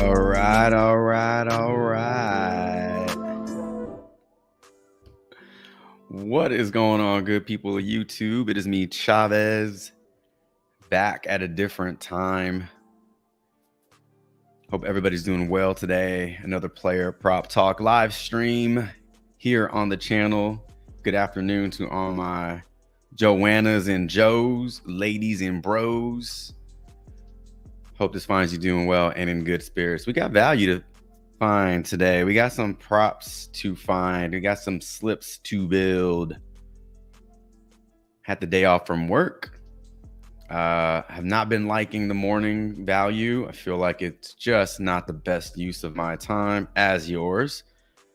All right, all right, all right. What is going on, good people of YouTube? It is me, Chavez, back at a different time. Hope everybody's doing well today. Another player prop talk live stream here on the channel. Good afternoon to all my Joannas and Joes, ladies and bros. Hope this finds you doing well and in good spirits. We got value to find today. We got some props to find. We got some slips to build. Had the day off from work. Have not been liking the morning value. I feel like it's just not the best use of my time as yours.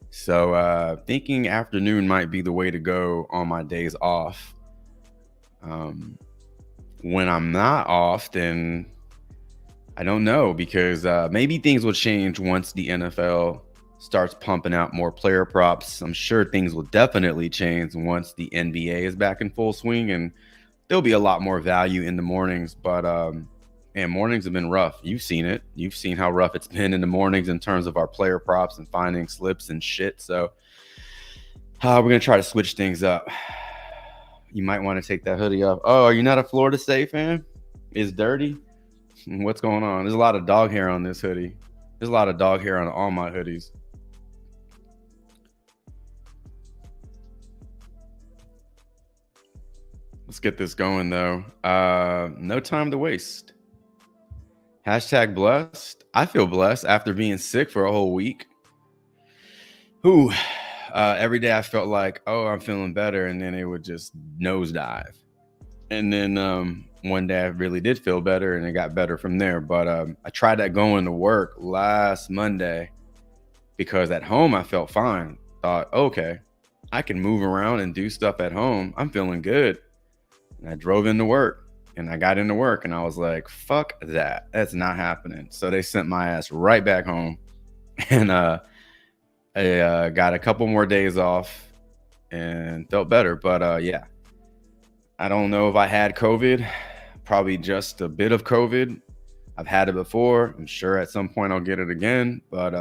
So thinking afternoon might be the way to go on my days off. When I'm not off, then I don't know, because maybe things will change once the NFL starts pumping out more player props. I'm sure things will definitely change once the NBA is back in full swing, and there'll be a lot more value in the mornings. But man, mornings have been rough. You've seen it. You've seen how rough it's been in the mornings in terms of our player props and finding slips and shit. So we're gonna try to switch things up. You might want to take that hoodie off. Oh, are you not a Florida State fan? It's dirty. What's going on? There's a lot of dog hair on this hoodie. There's a lot of dog hair on all my hoodies. Let's get this going though. No time to waste. Hashtag blessed. I feel blessed after being sick for a whole week. Ooh, every day I felt like, oh, I'm feeling better, and then it would just nosedive. And then one day I really did feel better, and it got better from there. But I tried that going to work last Monday because at home I felt fine. Thought, okay, I can move around and do stuff at home. I'm feeling good. And I drove into work, and I got into work, and I was like, fuck that. That's not happening. So they sent my ass right back home. And I got a couple more days off and felt better. But yeah. I don't know if I had COVID, probably just a bit of COVID. I've had it before. I'm sure at some point I'll get it again, but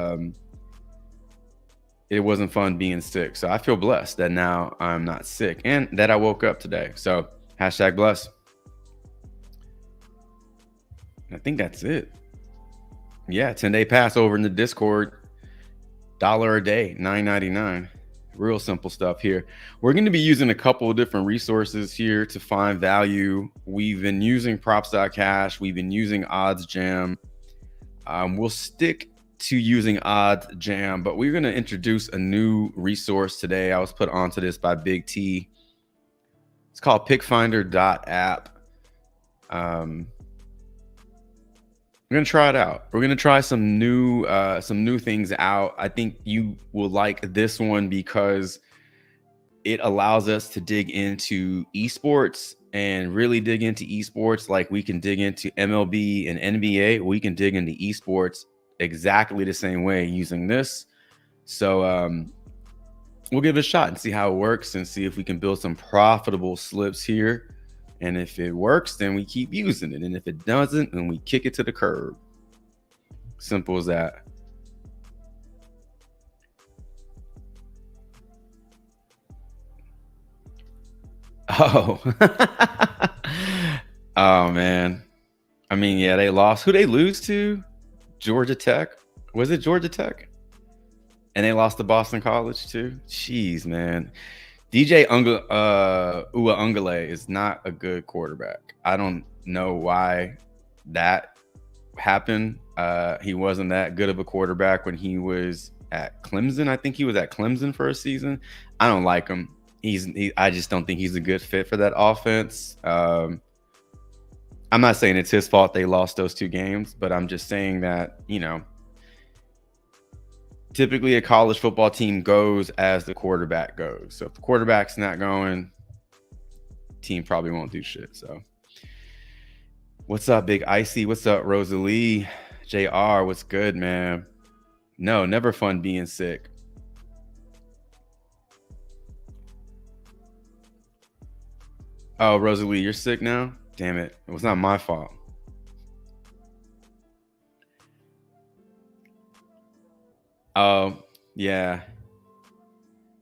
it wasn't fun being sick. So I feel blessed that now I'm not sick and that I woke up today. So hashtag blessed. I think that's it. Yeah, 10-day pass over in the Discord. $1 a day, $9.99. Real simple stuff here. We're going to be using a couple of different resources here to find value. We've been using props.cash. We've been using OddsJam. We'll stick to using OddsJam, but we're going to introduce a new resource today. I was put onto this by Big T. It's called pickfinder.app. We're gonna try it out. We're gonna try some new things out. I think you will like this one because it allows us to dig into esports and really dig into esports like we can dig into MLB and NBA. We can dig into esports exactly the same way using this. So we'll give it a shot and see how it works and see if we can build some profitable slips here. And if it works, then we keep using it. And if it doesn't, then we kick it to the curb. Simple as that. Oh. Oh, man. I mean, yeah, they lost. Who they lose to? Georgia Tech. Was it Georgia Tech? And they lost to Boston College too? Jeez, man. DJ Uiagalelei is not a good quarterback. I don't know why that happened. He wasn't that good of a quarterback when he was at Clemson. I think he was at Clemson for a season. I don't like him. I just don't think he's a good fit for that offense. I'm not saying it's his fault they lost those 2 games, but I'm just saying that, you know, typically a college football team goes as the quarterback goes. So if the quarterback's not going, team probably won't do shit. So what's up, Big Icy? What's up, Rosalie? JR, what's good, man? No, never fun being sick. Oh, Rosalie, you're sick now? Damn it. It was not my fault. Oh, yeah.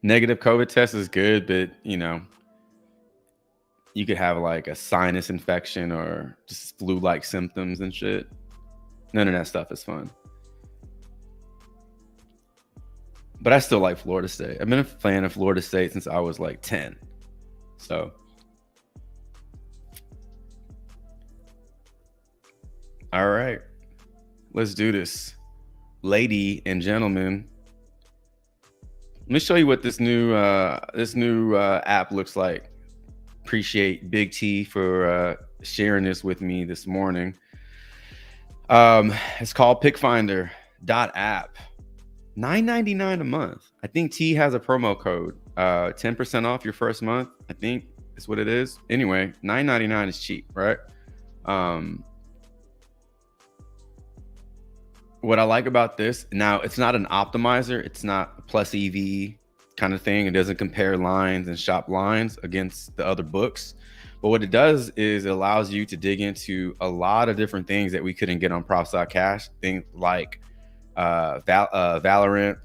Negative COVID test is good, but you could have like a sinus infection or just flu-like symptoms and shit. None of that stuff is fun. But I still like Florida State. I've been a fan of Florida State since I was like 10. So, all right, let's do this. Lady and gentlemen, let me show you what this new app looks like. Appreciate Big T for sharing this with me this morning. It's called pickfinder.app. $9.99 a month. I think T has a promo code. 10% off your first month. I think is what it is. Anyway, $9.99 is cheap, right? What I like about this, now it's not an optimizer. It's not a plus EV kind of thing. It doesn't compare lines and shop lines against the other books. But what it does is it allows you to dig into a lot of different things that we couldn't get on Props.cash. Things like Valorant,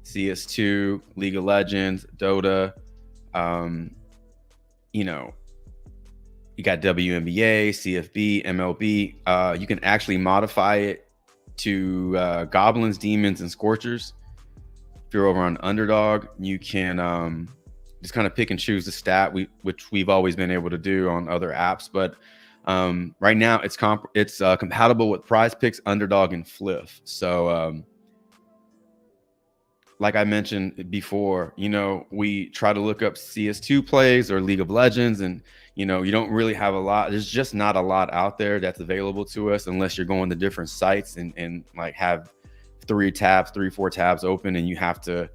CS2, League of Legends, Dota. You got WNBA, CFB, MLB. You can actually modify it to Goblins, Demons, and Scorchers. If you're over on Underdog, you can just kind of pick and choose the stat, which we've always been able to do on other apps. But right now, it's compatible with PrizePicks, Underdog, and Fliff. So, like I mentioned before, we try to look up CS2 plays or League of Legends, and you don't really have a lot. There's just not a lot out there that's available to us unless you're going to different sites and like have 3, 4 tabs open, and you have to,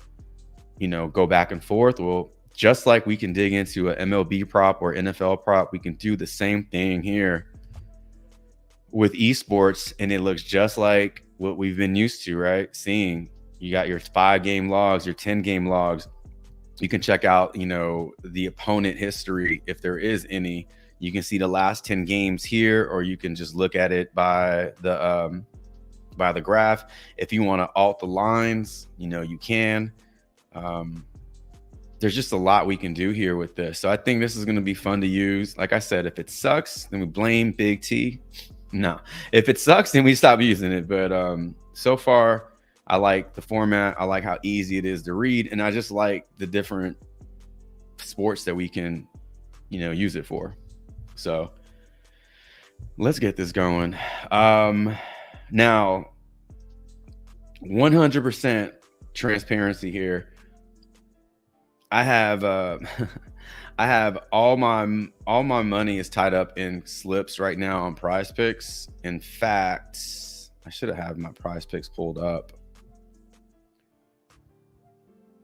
go back and forth. Well, just like we can dig into an MLB prop or NFL prop, we can do the same thing here with esports, and it looks just like what we've been used to, right? Seeing you got your 5-game logs, your 10-game logs. You can check out, the opponent history if there is any. You can see the last 10 games here, or you can just look at it by the graph. If you want to alt the lines, you can. There's just a lot we can do here with this. So I think this is going to be fun to use. Like I said, if it sucks, then we blame Big T. No, if it sucks, then we stop using it. But so far, I like the format. I like how easy it is to read. And I just like the different sports that we can, use it for. So let's get this going. Now, 100% transparency here. I have I have all my money is tied up in slips right now on PrizePicks. In fact, I should have had my PrizePicks pulled up.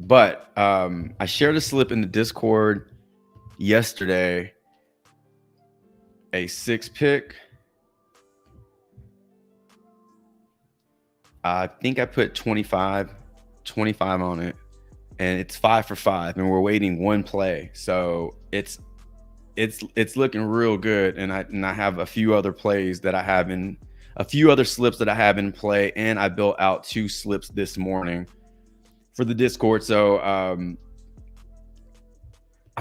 But I shared a slip in the Discord yesterday. A 6-pick. I think I put 25 on it, and it's 5 for 5, and we're waiting one play. So it's looking real good. And I have a few other plays that I have in a few other slips that I have in play, and I built out 2 slips this morning for the Discord. So I'm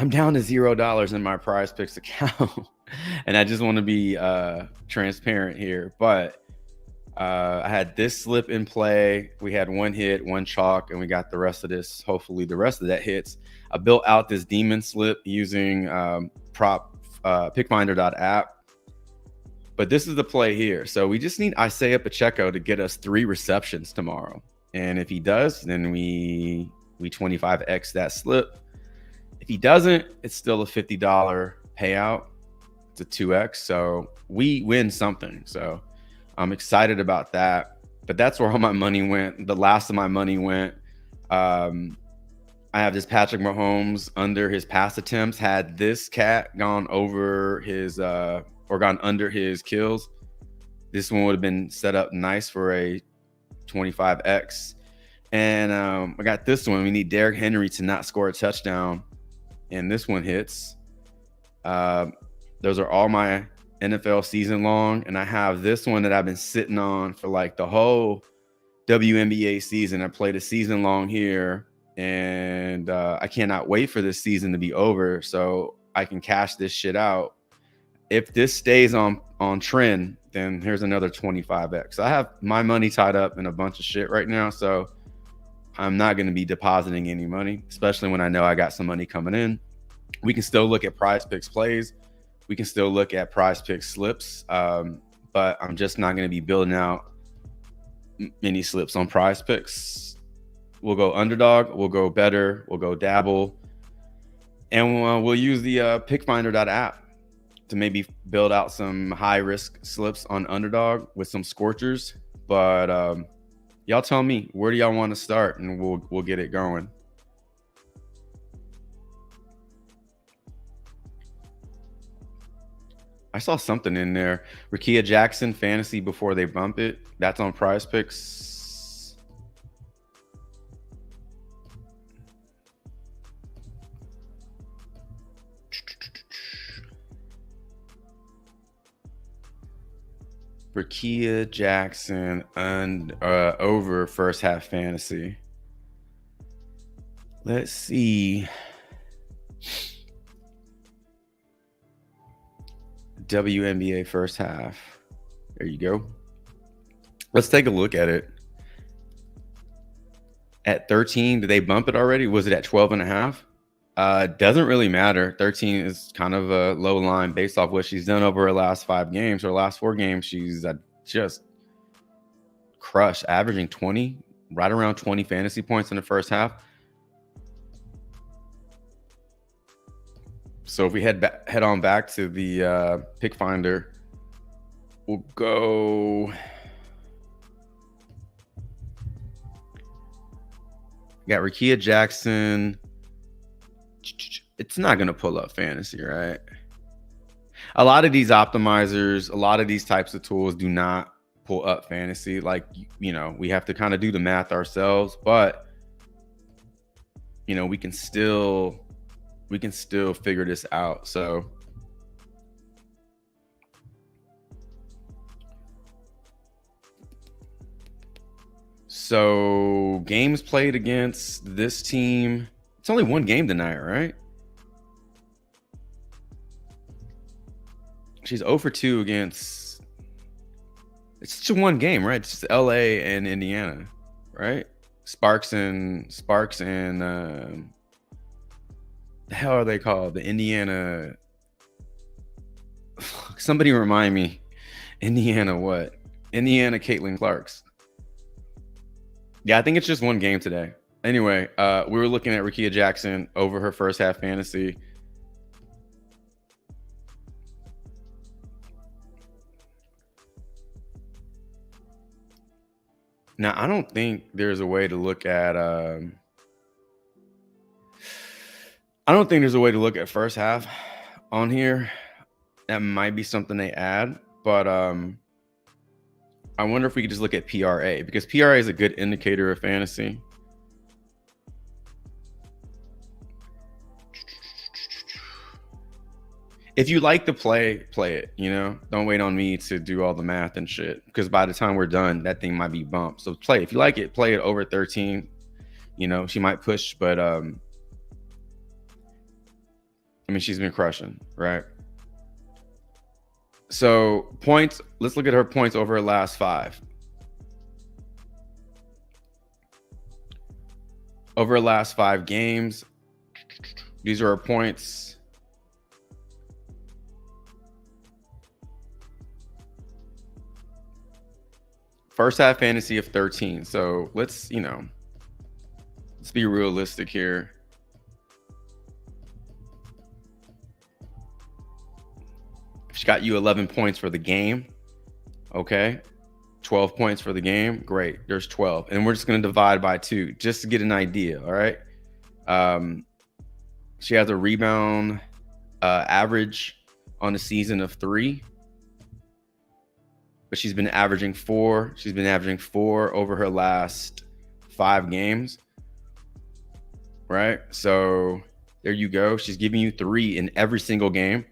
down to $0 in my PrizePicks account. And I just want to be transparent here. But I had this slip in play. We had 1 hit, 1 chalk, and we got the rest of this. Hopefully the rest of that hits. I built out this demon slip using pickfinder.app. But this is the play here. So we just need Isaiah Pacheco to get us 3 receptions tomorrow. And if he does, then we 25x that slip. If he doesn't, it's still a $50 payout. It's a 2x. So we win something. So I'm excited about that. But that's where all my money went. The last of my money went. I have this Patrick Mahomes under his pass attempts. Had this cat gone over his or gone under his kills, this one would have been set up nice for a 25x. And I got this one. We need Derrick Henry to not score a touchdown, and this one hits. Those are all my NFL season long, and I have this one that I've been sitting on for like the whole WNBA season. I played a season long here, and I cannot wait for this season to be over so I can cash this shit out. If this stays on trend, then here's another 25x. I have my money tied up in a bunch of shit right now, so I'm not going to be depositing any money, especially when I know I got some money coming in. We can still look at PrizePicks plays. We can still look at PrizePicks slips, but I'm just not going to be building out many slips on PrizePicks. We'll go underdog, we'll go better, we'll go dabble, and we'll use the pickfinder.app to maybe build out some high risk slips on underdog with some scorchers. But y'all tell me, where do y'all want to start, and we'll get it going. I saw something in there. Rickea Jackson fantasy before they bump it. That's on PrizePicks. Rickea Jackson and over first half fantasy. Let's see. WNBA first half. There you go. Let's take a look at it. At 13, did they bump it already? Was it at 12.5? Doesn't really matter. 13 is kind of a low line based off what she's done over her last 5 games. Her last 4 games, she's just crushed, averaging 20, right around 20 fantasy points in the first half. So if we head on back to the pick finder, we'll go. Got Rickea Jackson. It's not going to pull up fantasy, right? A lot of these optimizers, a lot of these types of tools do not pull up fantasy. Like, you know, we have to kind of do the math ourselves, but you know, we can still figure this out. So games played against this team. It's only 1 game tonight, right? She's 0 for 2 against. It's just 1 game, right? It's just LA and Indiana, right? Sparks and the hell are they called? The Indiana. Somebody remind me. Indiana what? Indiana Caitlin Clarks. Yeah, I think it's just 1 game today. Anyway, we were looking at Rickea Jackson over her first half fantasy. Now, I don't think there's a way to look at first half on here. That might be something they add, but I wonder if we could just look at PRA, because PRA is a good indicator of fantasy. If you like to play it, you know, don't wait on me to do all the math and shit, because by the time we're done, that thing might be bumped. So play, if you like it, play it over 13. You know, she might push, but I mean, she's been crushing, right? So points, let's look at her points over her last 5. Over her last 5 games, these are her points. First half fantasy of 13. So let's be realistic here. She got you 11 points for the game. Okay. 12 points for the game. Great. There's 12. And we're just going to divide by 2 just to get an idea. All right. She has a rebound average on the season of 3. But she's been averaging 4. She's been averaging 4 over her last 5 games. Right. So there you go. She's giving you 3 in every single game.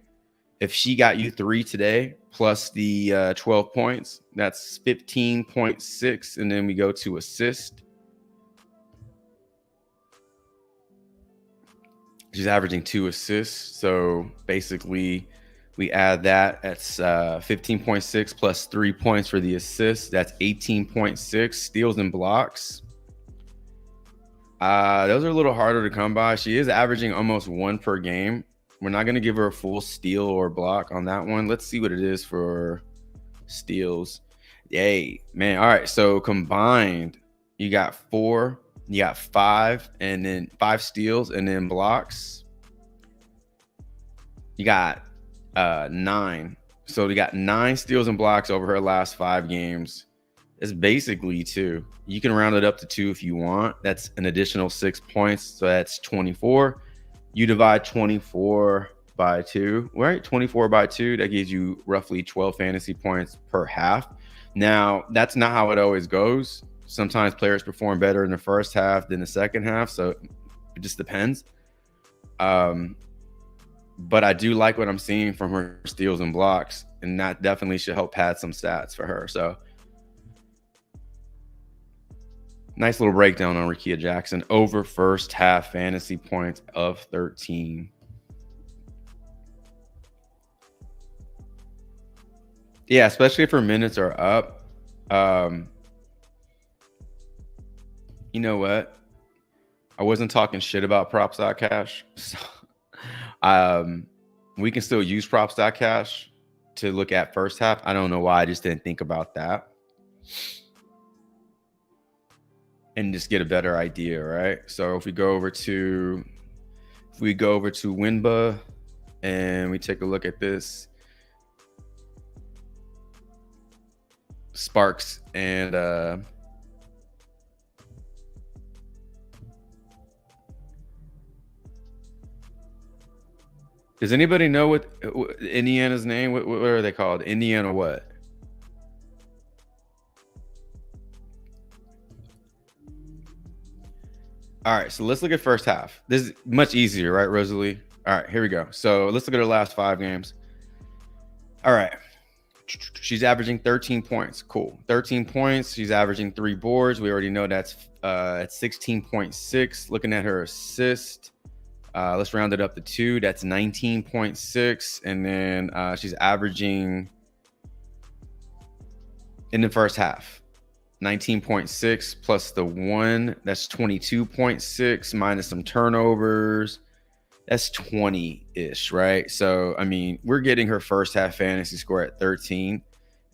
If she got you 3 today, plus the 12 points. That's 15.6. And then we go to assist. She's averaging 2 assists. So basically, we add that. That's 15.6 plus 3 points for the assist. That's 18.6. Steals and blocks. Those are a little harder to come by. She is averaging almost 1 per game. We're not going to give her a full steal or block on that one. Let's see what it is for steals. Yay, man. All right. So combined, you got 4, you got 5, and then 5 steals, and then blocks. You got 9. So you got 9 steals and blocks over her last 5 games. It's basically 2. You can round it up to 2 if you want. That's an additional 6 points. So that's 24. You divide 24 by 2, right? 24 by 2, that gives you roughly 12 fantasy points per half. Now, that's not how it always goes. Sometimes players perform better in the first half than the second half. So it just depends. But I do like what I'm seeing from her steals and blocks. And that definitely should help pad some stats for her. So nice little breakdown on Rickea Jackson over first half fantasy points of 13. Yeah, especially if her minutes are up. You know what? I wasn't talking shit about props.cash. So we can still use props.cash to look at first half. I don't know why I just didn't think about that. And just get a better idea, right? So if we go over to Winba and we take a look at this, Sparks and does anybody know what Indiana's name? What are they called? Indiana what? All right, so let's look at first half. This is much easier, right, Rosalie? All right, here we go. So let's look at her last 5 games. All right. She's averaging 13 points. Cool. 13 points. She's averaging 3 boards. We already know that's at 16.6. Looking at her assist, let's round it up to 2. That's 19.6. And then she's averaging in the first half 19.6 plus the 1. That's 22.6 minus some turnovers. That's 20-ish, right? So, I mean, we're getting her first half fantasy score at 13.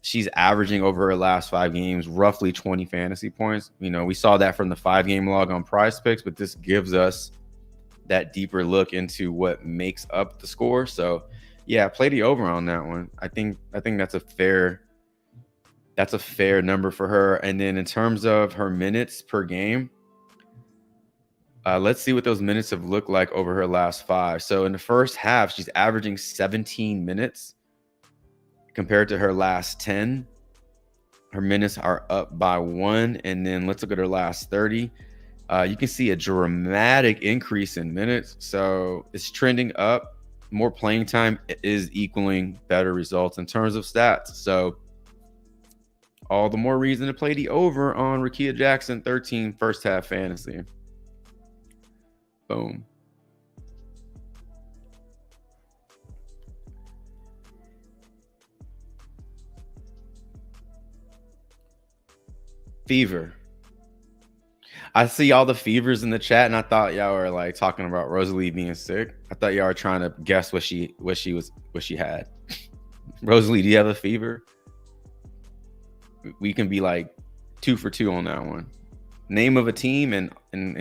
She's averaging over her last 5 games roughly 20 fantasy points. You know, we saw that from the 5-game log on PrizePicks, but this gives us that deeper look into what makes up the score. So, yeah, play the over on that one. I think that's a fair number for her. And then in terms of her minutes per game, let's see what those minutes have looked like over her last 5. So in the first half, she's averaging 17 minutes compared to her last 10. Her minutes are up by 1. And then let's look at her last 30. You can see a dramatic increase in minutes. So it's trending up. More playing time is equaling better results in terms of stats. So all the more reason to play the over on Rickea Jackson 13 first half fantasy. Boom. Fever. I see all the fevers in the chat, and I thought y'all were like talking about Rosalie being sick. I thought y'all were trying to guess what she had. Rosalie, do you have a fever? We can be like 2 for 2 on that one. Name of a team and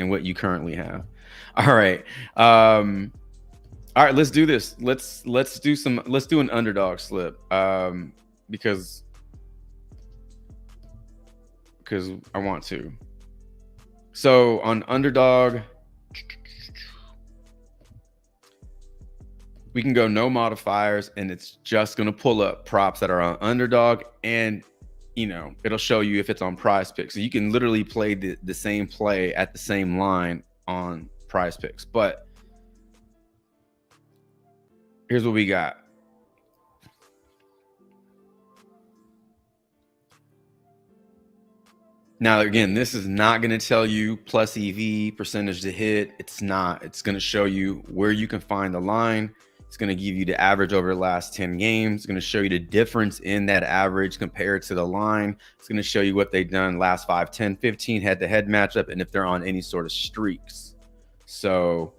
what you currently have. All right. All right, let's do this. Let's do an underdog slip. Because I want to. So on underdog, we can go no modifiers, and it's just going to pull up props that are on underdog, and it'll show you if it's on PrizePicks. So you can literally play the same play at the same line on PrizePicks. But here's what we got. Now, again, this is not going to tell you plus EV percentage to hit. It's not. It's going to show you where you can find the line. It's going to give you the average over the last 10 games. It's going to show you the difference in that average compared to the line. It's going to show you what they've done last 5, 10, 15 head-to-head matchup, and if they're on any sort of streaks. So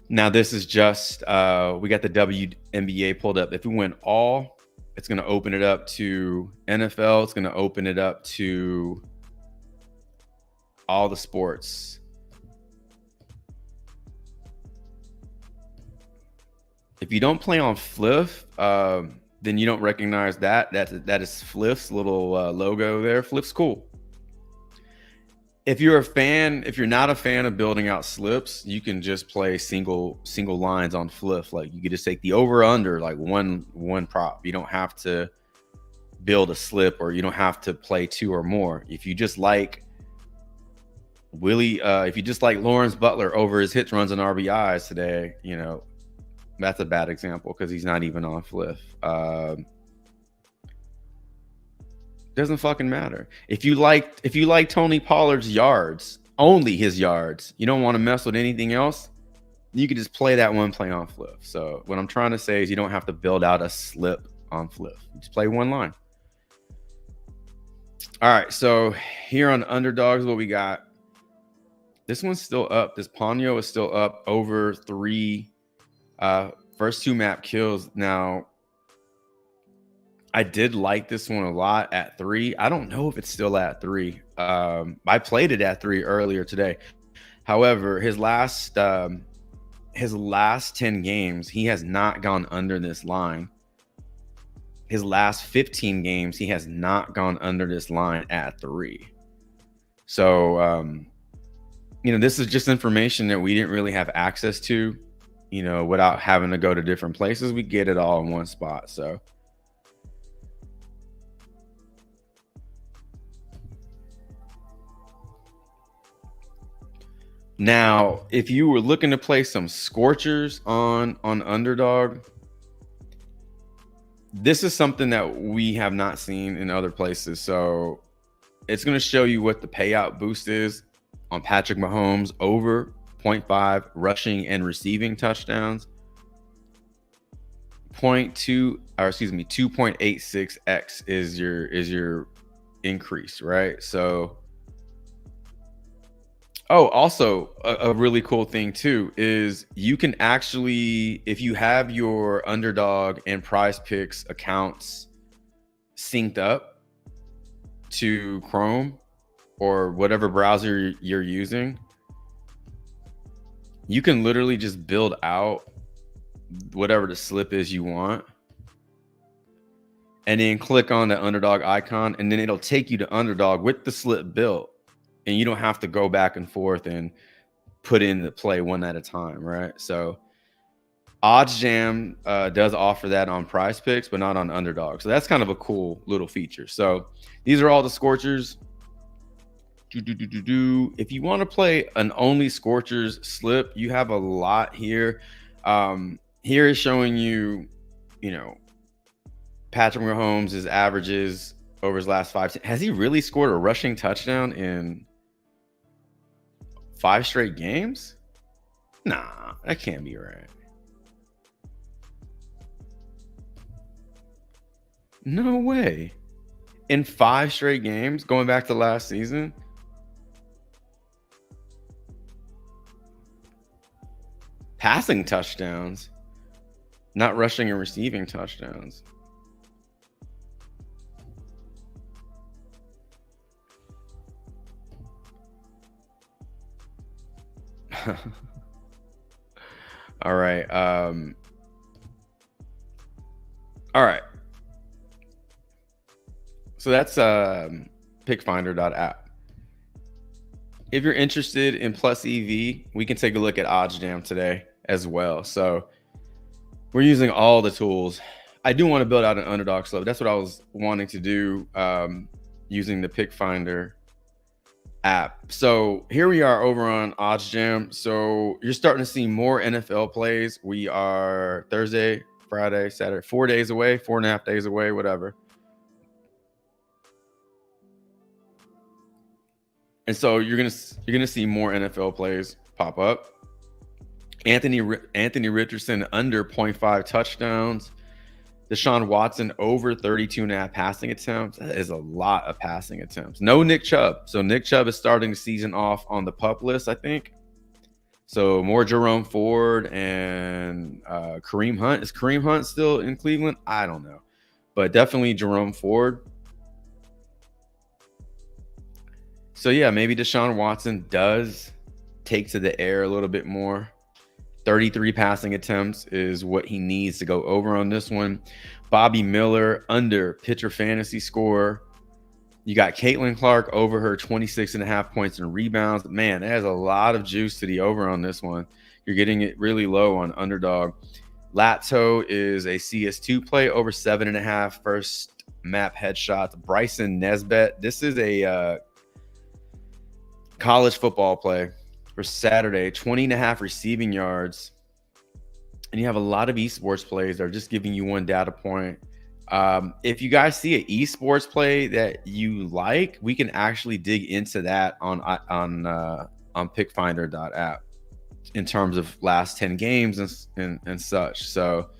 now this is just, we got the WNBA pulled up. If we went all, it's going to open it up to NFL. It's going to open it up to all the sports. If you don't play on Fliff, then you don't recognize that. That is Fliff's little logo there. Fliff's cool. If you're a fan, if you're not a fan of building out slips, you can just play single lines on Fliff. Like you could just take the over under like one prop. You don't have to build a slip, or you don't have to play 2 or more. If you just like if you just like Lawrence Butler over his hits, runs, and RBIs today, you know, that's a bad example because he's not even on Fliff. Doesn't fucking matter. If you like Tony Pollard's yards, only his yards, you don't want to mess with anything else, you can just play that one play on Fliff. So what I'm trying to say is you don't have to build out a slip on Fliff. You just play one line. All right, so here on underdogs, what we got? This one's still up. This Ponyo is still up over 3 first 2 map kills. Now, I did like this one a lot at 3. I don't know if it's still at 3. I played it at 3 earlier today. However, his last 10 games, he has not gone under this line. His last 15 games, he has not gone under this line at 3. So, you know, this is just information that we didn't really have access to, you know, without having to go to different places. We get it all in one spot. So, now, if you were looking to play some scorchers on underdog, this is something that we have not seen in other places. So it's going to show you what the payout boost is on Patrick Mahomes over 0.5 rushing and receiving touchdowns. 2.86x is your increase, right? So, oh, also a really cool thing too is you can actually, if you have your underdog and PrizePicks accounts synced up to Chrome or whatever browser you're using, you can literally just build out whatever the slip is you want, and then click on the underdog icon, and then it'll take you to underdog with the slip built. And you don't have to go back and forth and put in the play one at a time, right? So OddsJam does offer that on PrizePicks, but not on underdog. So that's kind of a cool little feature. So these are all the scorchers. If you want to play an only scorchers slip, you have a lot here. Here is showing you, you know, Patrick Mahomes' averages over his last 5. Has he really scored a rushing touchdown in 5 straight games? Nah, that can't be right. No way. In 5 straight games, going back to last season. Passing touchdowns, not rushing and receiving touchdowns. All right. All right. So that's pickfinder.app. If you're interested in plus EV, we can take a look at OddsJam today as well. So we're using all the tools. I do want to build out an underdog slope. That's what I was wanting to do using the Pickfinder app. So here we are over on OddsJam. So you're starting to see more NFL plays. We are Thursday, Friday, Saturday, 4 days away, 4.5 days away, whatever. And so you're gonna see more NFL plays pop up. Anthony Richardson under 0.5 touchdowns. Deshaun Watson over 32.5 passing attempts. That is a lot of passing attempts. No Nick Chubb. So Nick Chubb is starting the season off on the PUP list, I think. So more Jerome Ford and Kareem Hunt. Is Kareem Hunt still in Cleveland? I don't know. But definitely Jerome Ford. So yeah, maybe Deshaun Watson does take to the air a little bit more. 33 passing attempts is what he needs to go over on this one. Bobby Miller under pitcher fantasy score. You got Caitlin Clark over her 26.5 points and rebounds. Man, it has a lot of juice to the over on this one. You're getting it really low on underdog. Lato is a CS2 play over 7.5 first map headshots. Bryson Nesbitt. This is a college football play for Saturday, 20.5 receiving yards. And you have a lot of esports plays that are just giving you one data point. If you guys see an esports play that you like, we can actually dig into that on pickfinder.app in terms of last 10 games and such. So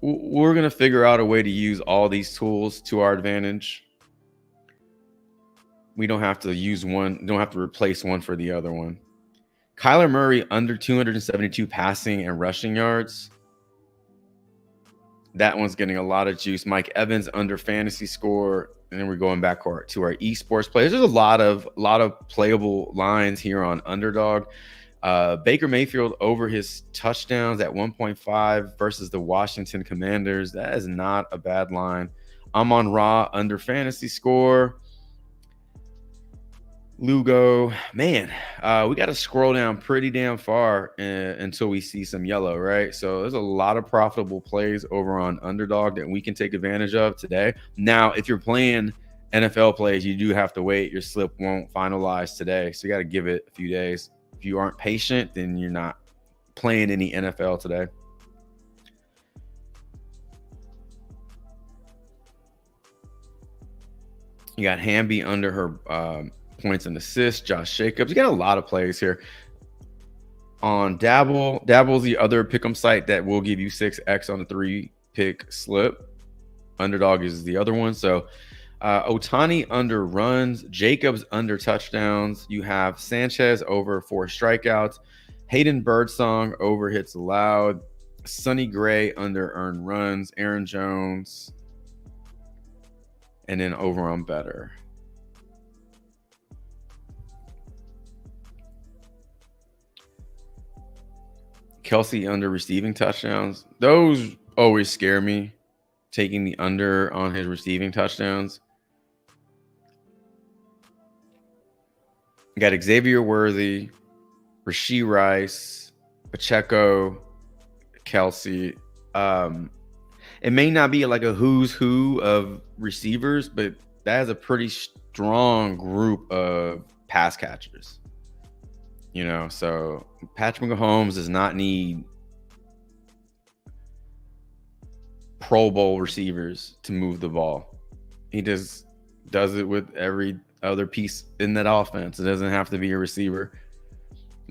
we're going to figure out a way to use all these tools to our advantage. We don't have to use one, don't have to replace one for the other one. Kyler Murray under 272 passing and rushing yards. That one's getting a lot of juice. Mike Evans under fantasy score. And then we're going back to our esports players. There's a lot of playable lines here on underdog. Baker Mayfield over his touchdowns at 1.5 versus the Washington Commanders. That is not a bad line. Amon-Ra under fantasy score. Lugo, man, we got to scroll down pretty damn far until we see some yellow, right? So there's a lot of profitable plays over on underdog that we can take advantage of today. Now, if you're playing NFL plays, you do have to wait. Your slip won't finalize today, so you got to give it a few days. If you aren't patient, then you're not playing any NFL today. You got Hamby under her points and assists. Josh Jacobs. You got a lot of plays here. On Dabble. Dabble's the other pick'em site that will give you 6x on the 3-pick slip. Underdog is the other one. So Otani under runs. Jacobs under touchdowns. You have Sanchez over 4 strikeouts. Hayden Birdsong over hits allowed. Sonny Gray under earned runs. Aaron Jones. And then over on better. Kelsey under receiving touchdowns. Those always scare me, taking the under on his receiving touchdowns. You got Xavier Worthy, Rashee Rice, Pacheco, Kelsey. It may not be like a who's who of receivers, but that is a pretty strong group of pass catchers. You know, so Patrick Mahomes does not need Pro Bowl receivers to move the ball. He just does it with every other piece in that offense. It doesn't have to be a receiver.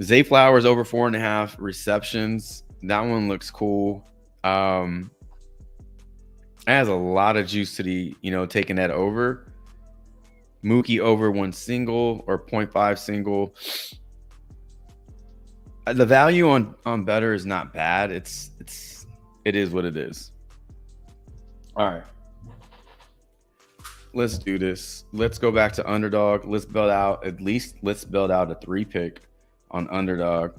Zay Flowers over 4.5 receptions. That one looks cool. It has a lot of juice to the, taking that over. Mookie over 1 single or 0.5 single. The value on better is not bad. It is what it is. All right. Let's do this. Let's go back to underdog. Let's build out a 3-pick on underdog.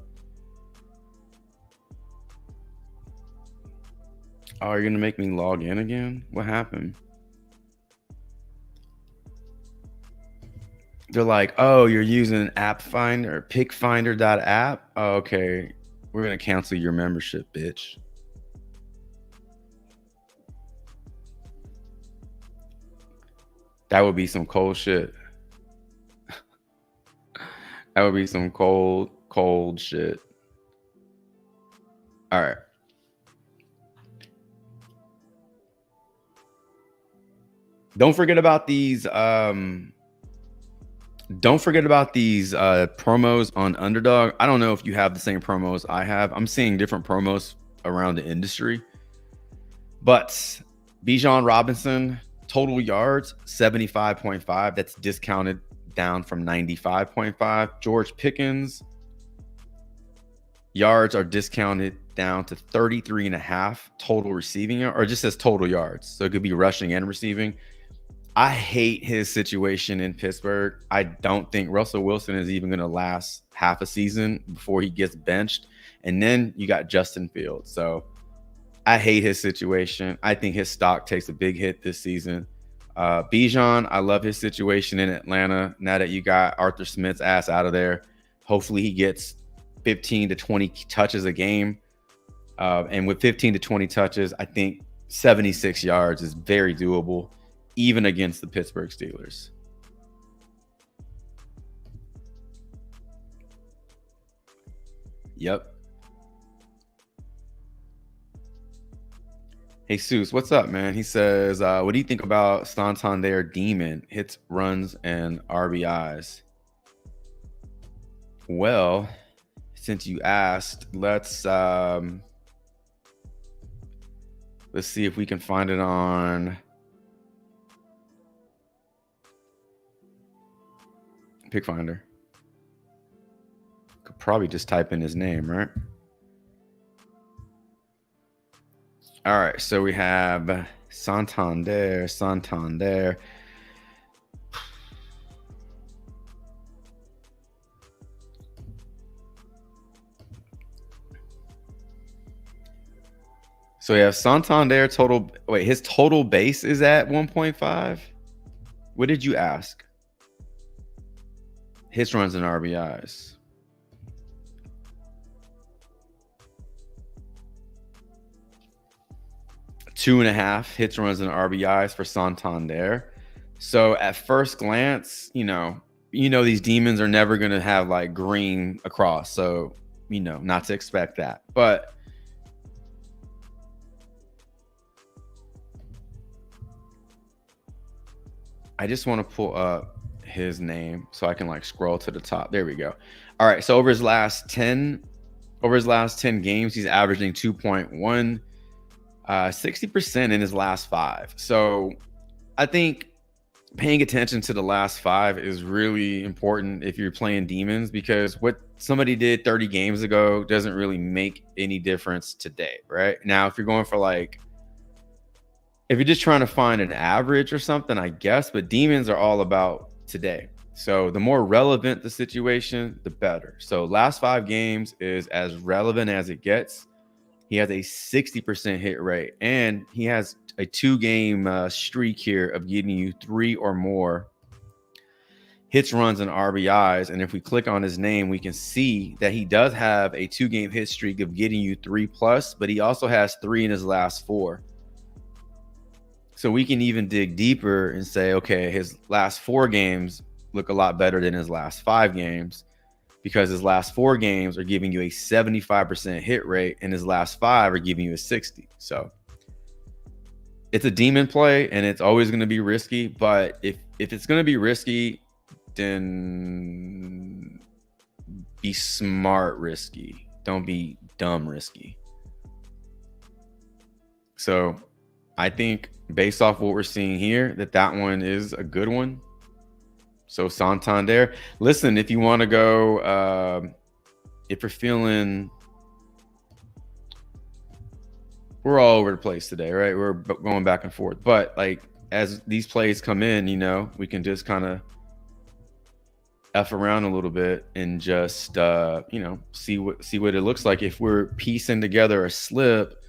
Oh, you're gonna make me log in again? What happened? They're like, oh, you're using app finder, pickfinder.app. Oh, okay. We're going to cancel your membership, bitch. That would be some cold shit. That would be some cold shit. All right. Don't forget about these Don't forget about these promos on Underdog. I don't know if you have the same promos I have. I'm seeing different promos around the industry. But Bijan Robinson, total yards, 75.5. That's discounted down from 95.5. George Pickens, yards are discounted down to 33.5 total receiving, or it just says total yards. So it could be rushing and receiving. I hate his situation in Pittsburgh. I don't think Russell Wilson is even going to last half a season before he gets benched. And then you got Justin Fields. So I hate his situation. I think his stock takes a big hit this season. Bijan, I love his situation in Atlanta. Now that you got Arthur Smith's ass out of there, hopefully he gets 15 to 20 touches a game. And with 15 to 20 touches, I think 76 yards is very doable, even against the Pittsburgh Steelers. Yep. Hey, Seuss, what's up, man? He says, what do you think about Santander Demon? Hits, runs, and RBIs. Well, since you asked, let's see if we can find it on Pick Finder. Could probably just type in his name, right? All right, so we have Santander. So we have Santander total. Wait, his total base is at 1.5. What did you ask? Hits, runs, and RBIs. Two and a half hits, runs, and RBIs for Santander. So at first glance, you know these demons are never going to have like green across. So, not to expect that. But I just want to pull up his name so I can like scroll to the top. There we go. All right. So over his last 10 games, he's averaging 2.1. 60% in his last 5. So I think paying attention to the last 5 is really important if you're playing demons, because what somebody did 30 games ago doesn't really make any difference today, right? Now, if you're going for if you're just trying to find an average or something, I guess, but demons are all about today. So the more relevant the situation, the better. So last 5 games is as relevant as it gets. He has a 60% hit rate, and he has a 2-game streak here of getting you 3 or more hits, runs, and RBIs. And if we click on his name, we can see that he does have a 2-game hit streak of getting you 3+, but he also has 3 in his last 4. So we can even dig deeper and say, okay, his last 4 games look a lot better than his last 5 games, because his last 4 games are giving you a 75% hit rate, and his last 5 are giving you a 60. So it's a demon play, and it's always going to be risky. But if it's going to be risky, then be smart risky. Don't be dumb risky. So I think based off what we're seeing here, that one is a good one. So Santander, listen, if you want to go, if you're feeling, we're all over the place today, right? We're going back and forth, but like as these plays come in, we can just kind of F around a little bit and just, see what it looks like if we're piecing together a slip.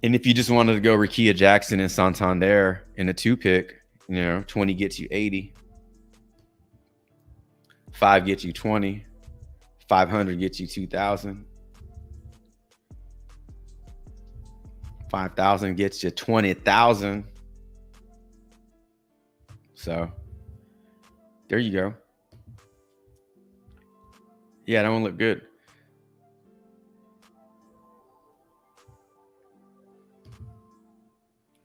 And if you just wanted to go Rickea Jackson and Santander in a 2-pick, 20 gets you 80. 5 gets you 20. 500 gets you 2,000. 5,000 gets you 20,000. So there you go. Yeah, that one looked good.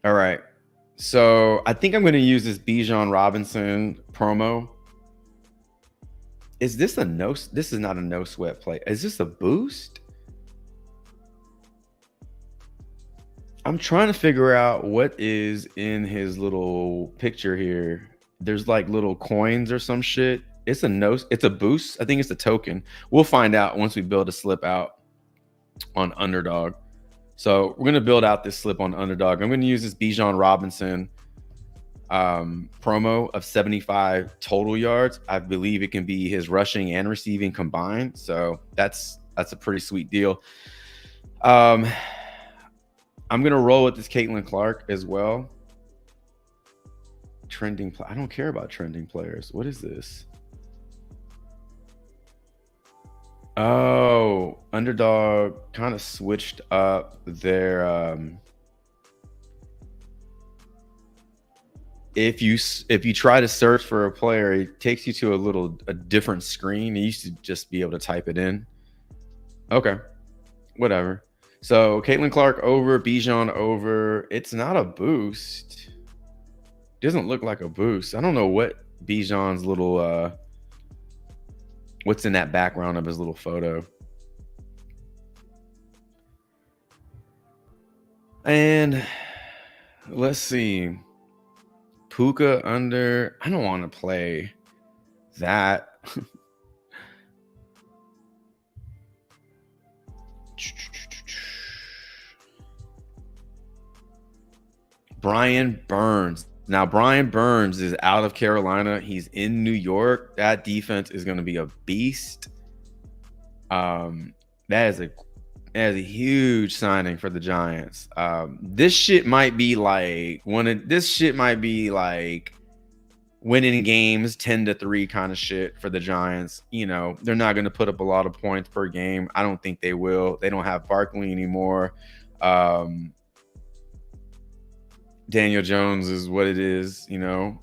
All right. So I think I'm going to use this Bijan Robinson promo. Is this a no? This is not a no sweat play. Is this a boost? I'm trying to figure out what is in his little picture here. There's like little coins or some shit. It's a no. It's a boost. I think it's a token. We'll find out once we build a slip out on Underdog. So we're gonna build out this slip on Underdog. I'm gonna use this Bijan Robinson promo of 75 total yards. I believe it can be his rushing and receiving combined. So that's a pretty sweet deal. I'm gonna roll with this Caitlin Clark as well. Trending. I don't care about trending players. What is this? Oh, Underdog kind of switched up their if you try to search for a player, it takes you to a different screen. You used to just be able to type it in. Okay, whatever. So Caitlin Clark over, Bijan over. It's not a boost. Doesn't look like a boost. I don't know what Bijan's little what's in that background of his little photo. And let's see. Puka under. I don't want to play that. Brian Burns. Now, Brian Burns is out of Carolina. He's in New York. That defense is going to be a beast. That is a huge signing for the Giants. This shit might be like winning games 10-3 kind of shit for the Giants. You know, they're not going to put up a lot of points per game. I don't think they will. They don't have Barkley anymore. Daniel Jones is what it is. You know,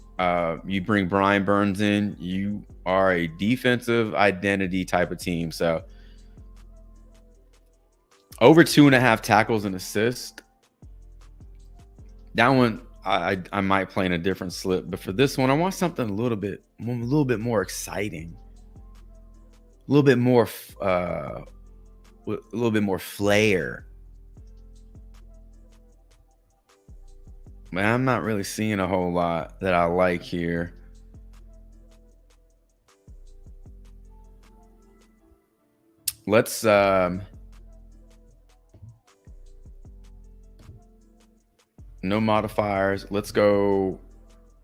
you bring Brian Burns in, you are a defensive identity type of team. So over 2.5 tackles and assists. That one I might play in a different slip, but for this one, I want something a little bit more exciting, a little bit more flair. Man, I'm not really seeing a whole lot that I like here. Let's no modifiers. Let's go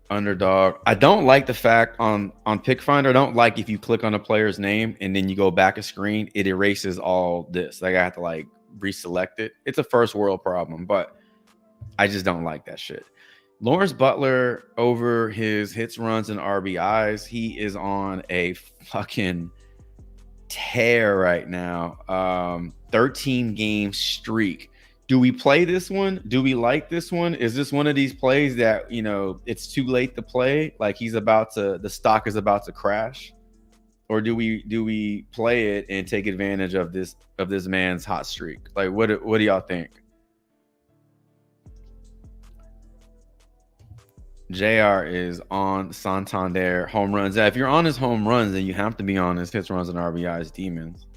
Underdog. I don't like the fact on Pick Finder. I don't like if you click on a player's name and then you go back a screen, it erases all this. Like I have to like reselect it. It's a first world problem, but I just don't like that shit. Lawrence Butler over his hits, runs, and RBIs. He is on a fucking tear right now. 13 game streak. Do we play this one? Do we like this one? Is this one of these plays that, you know, it's too late to play? Like the stock is about to crash? Or do we play it and take advantage of this man's hot streak? Like what do y'all think? JR is on Santander home runs. If you're on his home runs, then you have to be on his hits, runs, and RBIs demons.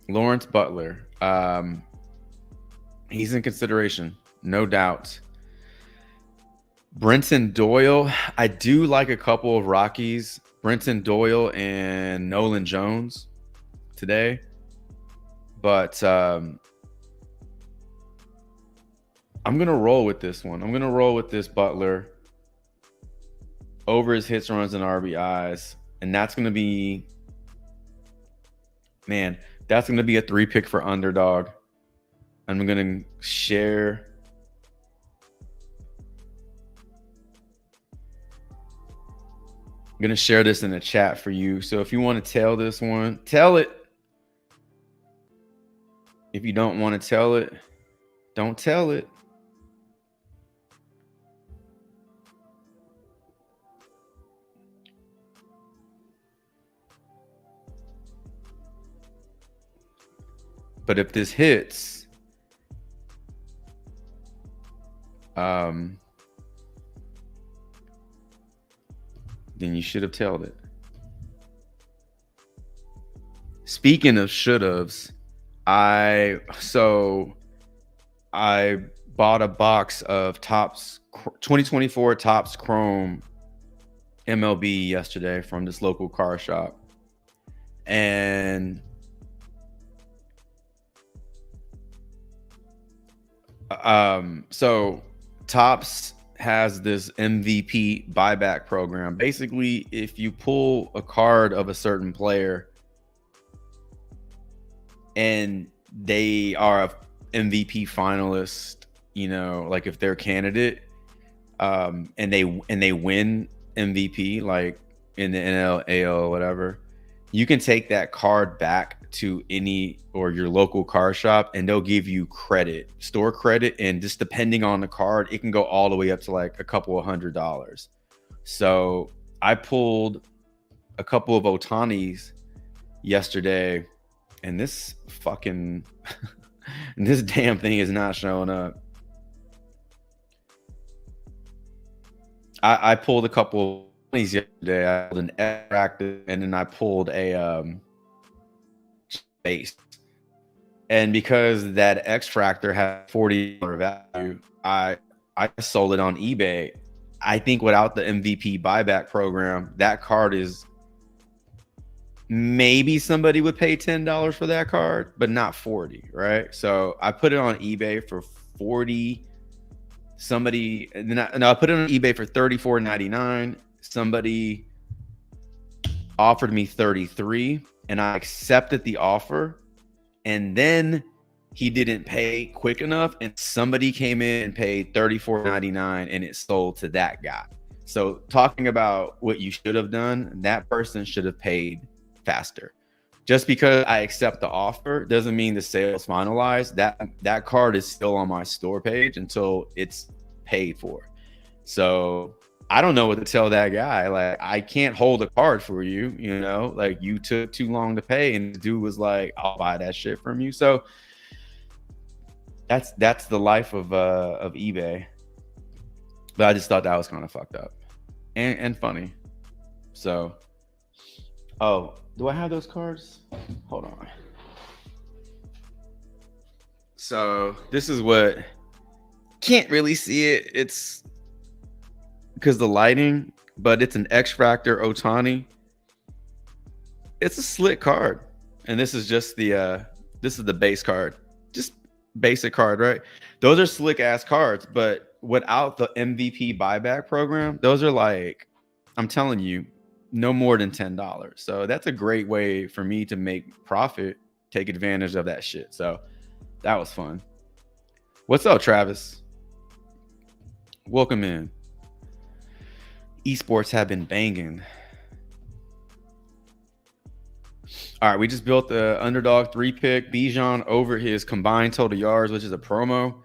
Lawrence Butler. He's in consideration, no doubt. Brenton Doyle. I do like a couple of Rockies. Brenton Doyle and Nolan Jones today. But I'm going to roll with this one. I'm going to roll with this Butler over his hits, runs, and RBIs. And that's going to be, man, that's going to be a 3-pick for Underdog. I'm going to share. I'm going to share this in the chat for you. So if you want to tell this one, tell it. If you don't want to tell it, don't tell it. But if this hits, then you should have tailed it. Speaking of should-haves, I bought a box of Topps 2024 Topps Chrome MLB yesterday from this local car shop. And so Topps has this MVP buyback program. Basically, if you pull a card of a certain player and they are a MVP finalist, you know, like if they're a candidate, and they win MVP, like in the NL, AL, whatever, you can take that card back to any or your local car shop and they'll give you credit, store credit, and just depending on the card, it can go all the way up to like a couple of $100. So I pulled a couple of Otanis yesterday, and this fucking this damn thing is not showing up. I pulled a couple of Otanis yesterday. I pulled an X-Fractor, and then I pulled a base. And because that X-Fractor had $40 value, I sold it on eBay. I think without the MVP buyback program, that card is, maybe somebody would pay $10 for that card, but not 40, right? So I put it on eBay for 40. Somebody, and I put it on eBay for $34.99. Somebody offered me 33, and I accepted the offer. And then he didn't pay quick enough, and somebody came in and paid $34.99, and it sold to that guy. So talking about what you should have done, that person should have paid faster. Just because I accept the offer doesn't mean the sale is finalized. That card is still on my store page until it's paid for. So I don't know what to tell that guy. Like, I can't hold a card for you, you know, like you took too long to pay, and the dude was like, I'll buy that shit from you. So that's the life of eBay. But I just thought that was kind of fucked up and funny. So, oh, do I have those cards? Hold on. So this is what, can't really see it. It's because the lighting, but it's an X-Fractor Ohtani. It's a slick card. And this is just the this is the base card. Just basic card, right? Those are slick ass cards, but without the MVP buyback program, those are like, I'm telling you, no more than $10. So that's a great way for me to make profit, take advantage of that shit. So that was fun. What's up, Travis? Welcome in. Esports have been banging. All right, we just built the underdog 3-pick. Bijan over his combined total yards, which is a promo.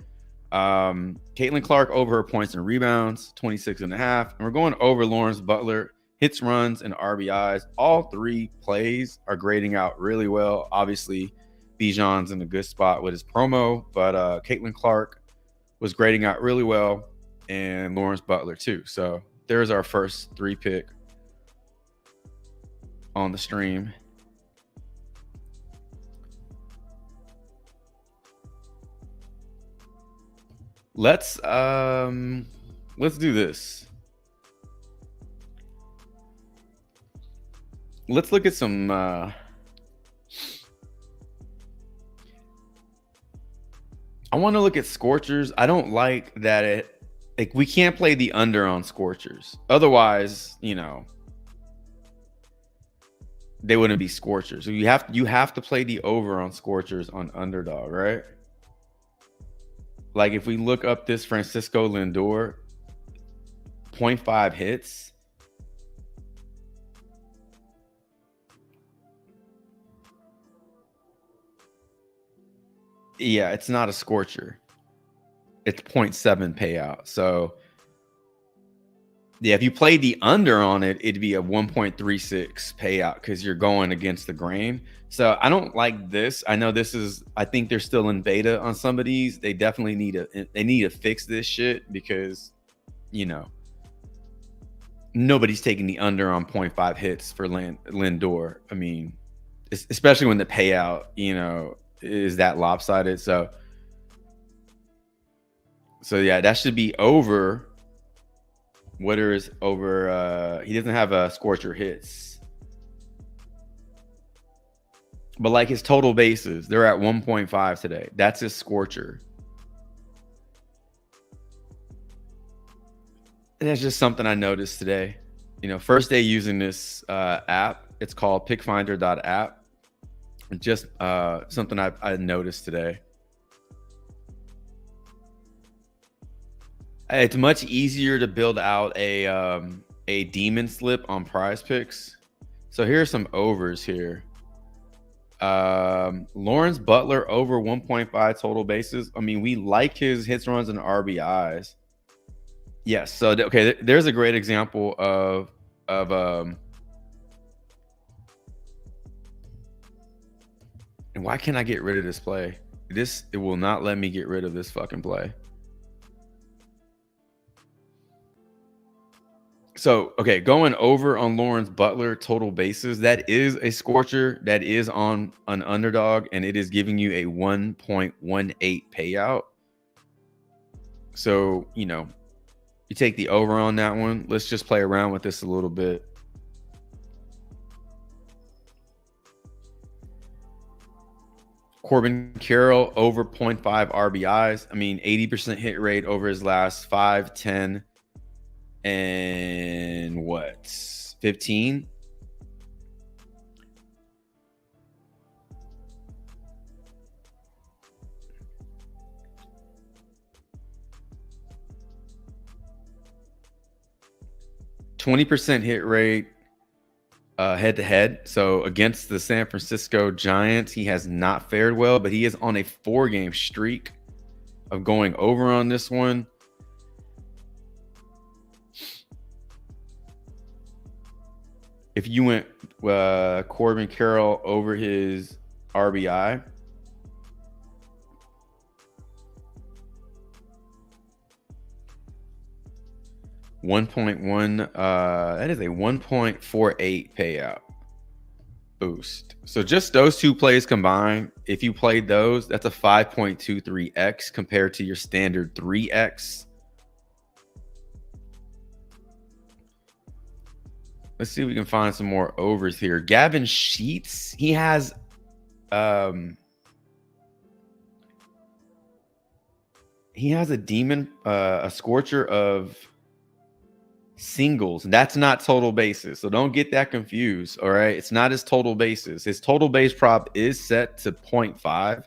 Caitlin Clark over her points and rebounds, 26.5. And we're going over Lawrence Butler, hits, runs, and RBIs. All three plays are grading out really well. Obviously, Bijan's in a good spot with his promo, but Caitlin Clark was grading out really well, and Lawrence Butler too. So there's our first 3-pick on the stream. Let's do this. Let's look at some I want to look at Scorchers. I don't like that we can't play the under on Scorchers. Otherwise, you know, they wouldn't be Scorchers. So you have to play the over on Scorchers on underdog, right? Like if we look up this Francisco Lindor, 0.5 hits. Yeah, it's not a Scorcher. It's 0.7 payout. So Yeah, if you played the under on it, it'd be a 1.36 payout because you're going against the grain. So I don't like this. I know this is, I think they're still in beta on some of these. They definitely need to fix this shit because, you know, nobody's taking the under on 0.5 hits for Lindor. I mean, especially when the payout, you know, is that lopsided. So yeah, that should be over. Witter is over. He doesn't have a scorcher hits, but like his total bases, they're at 1.5 today. That's his scorcher. And that's just something I noticed today. You know, first day using this app. It's called pickfinder.app. Just something I noticed today. It's much easier to build out a demon slip on PrizePicks. So here's some overs here. Lawrence Butler over 1.5 total bases. I mean, we like his hits, runs, and RBIs. Yes. So okay, there's a great example of and why can't I get rid of this play? It will not let me get rid of this fucking play. So, okay, going over on Lawrence Butler total bases, that is a scorcher that is on an underdog, and it is giving you a 1.18 payout. So, you know, you take the over on that one. Let's just play around with this a little bit. Corbin Carroll over 0.5 RBIs. I mean, 80% hit rate over his last 5, 10, and what, 15? %20 hit rate head to head. So against the San Francisco Giants, he has not fared well, but he is on a 4-game streak of going over on this one. If you went Corbin Carroll over his RBI, that is a 1.48 payout boost. So just those two plays combined, if you played those, that's a 5.23x compared to your standard 3x. Let's see if we can find some more overs here. Gavin Sheets, he has a demon, a scorcher of singles. That's not total bases, so don't get that confused. All right, it's not his total bases. His total base prop is set to 0.5,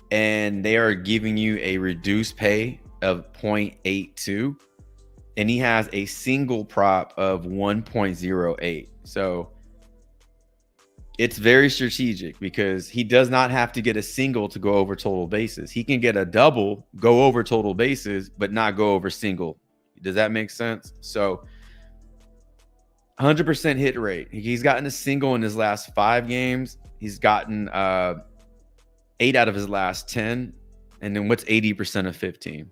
and they are giving you a reduced pay of 0.82. And he has a single prop of 1.08. So it's very strategic because he does not have to get a single to go over total bases. He can get a double, go over total bases, but not go over single. Does that make sense? So 100% hit rate. He's gotten a single in his last 5 games. He's gotten 8 out of his last 10. And then what's 80% of 15?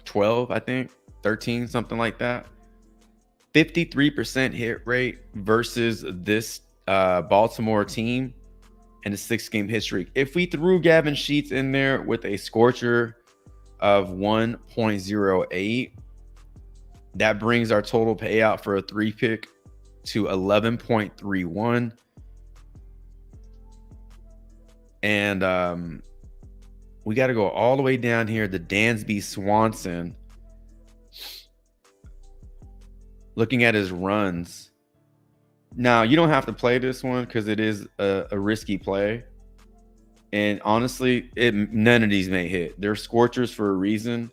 12, I think, 13, something like that. 53% hit rate versus this Baltimore team and a 6-game hit streak. If we threw Gavin Sheets in there with a scorcher of 1.08, that brings our total payout for a 3-pick to 11.31. And we got to go all the way down here to Dansby Swanson. Looking at his runs. Now, you don't have to play this one because it is a risky play. And honestly, none of these may hit. They're scorchers for a reason.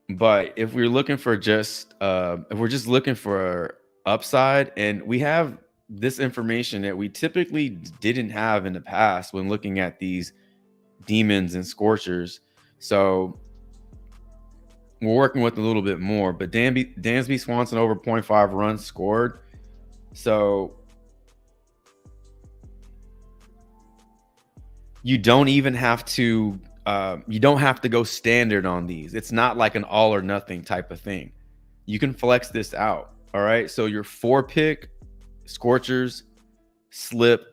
But if we're looking for if we're just looking for upside, and we have this information that we typically didn't have in the past when looking at these demons and scorchers. So we're working with a little bit more, but Dansby Swanson over 0.5 runs scored. So you don't even have to go standard on these. It's not like an all or nothing type of thing. You can flex this out. All right. So your 4-pick Scorchers slip,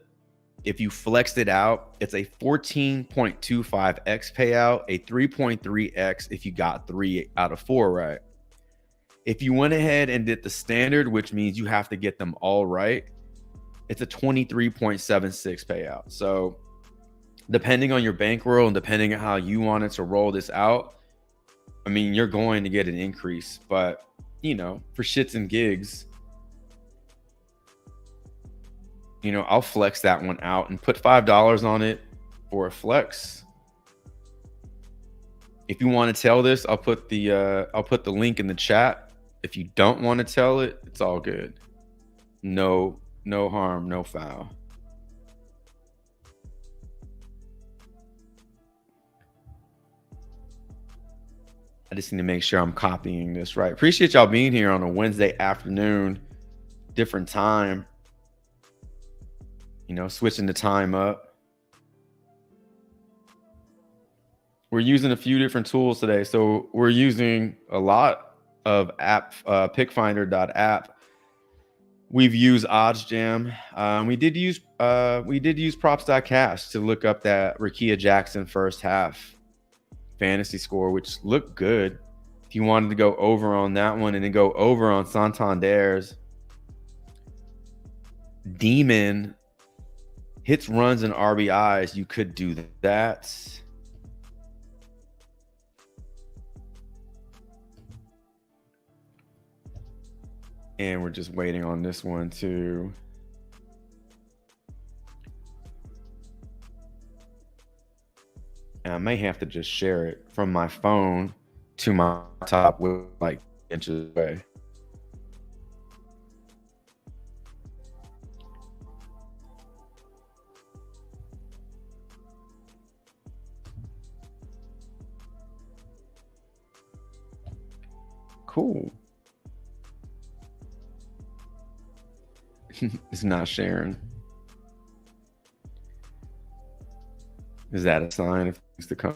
if you flexed it out, it's a 14.25x payout, a 3.3x if you got 3 out of 4 right. If you went ahead and did the standard, which means you have to get them all right, it's a 23.76 payout. So depending on your bankroll and depending on how you wanted to roll this out, I mean, you're going to get an increase. But, you know, for shits and gigs, you know, I'll flex that one out and put $5 on it for a flex. If you want to tell this, I'll put the link in the chat. If you don't want to tell it, it's all good. No harm, no foul. I just need to make sure I'm copying this right. Appreciate y'all being here on a Wednesday afternoon, different time. You know, switching the time up. We're using a few different tools today. So we're using a lot of pickfinder.app. We've used OddsJam. We did use props.cash to look up that Rakia Jackson first half fantasy score, which looked good. If you wanted to go over on that one and then go over on Santander's Demon hits, runs, and RBIs, you could do that. And we're just waiting on this one too. And I may have to just share it from my phone to my laptop with like inches away. Cool. It's not sharing. Is that a sign of things to come?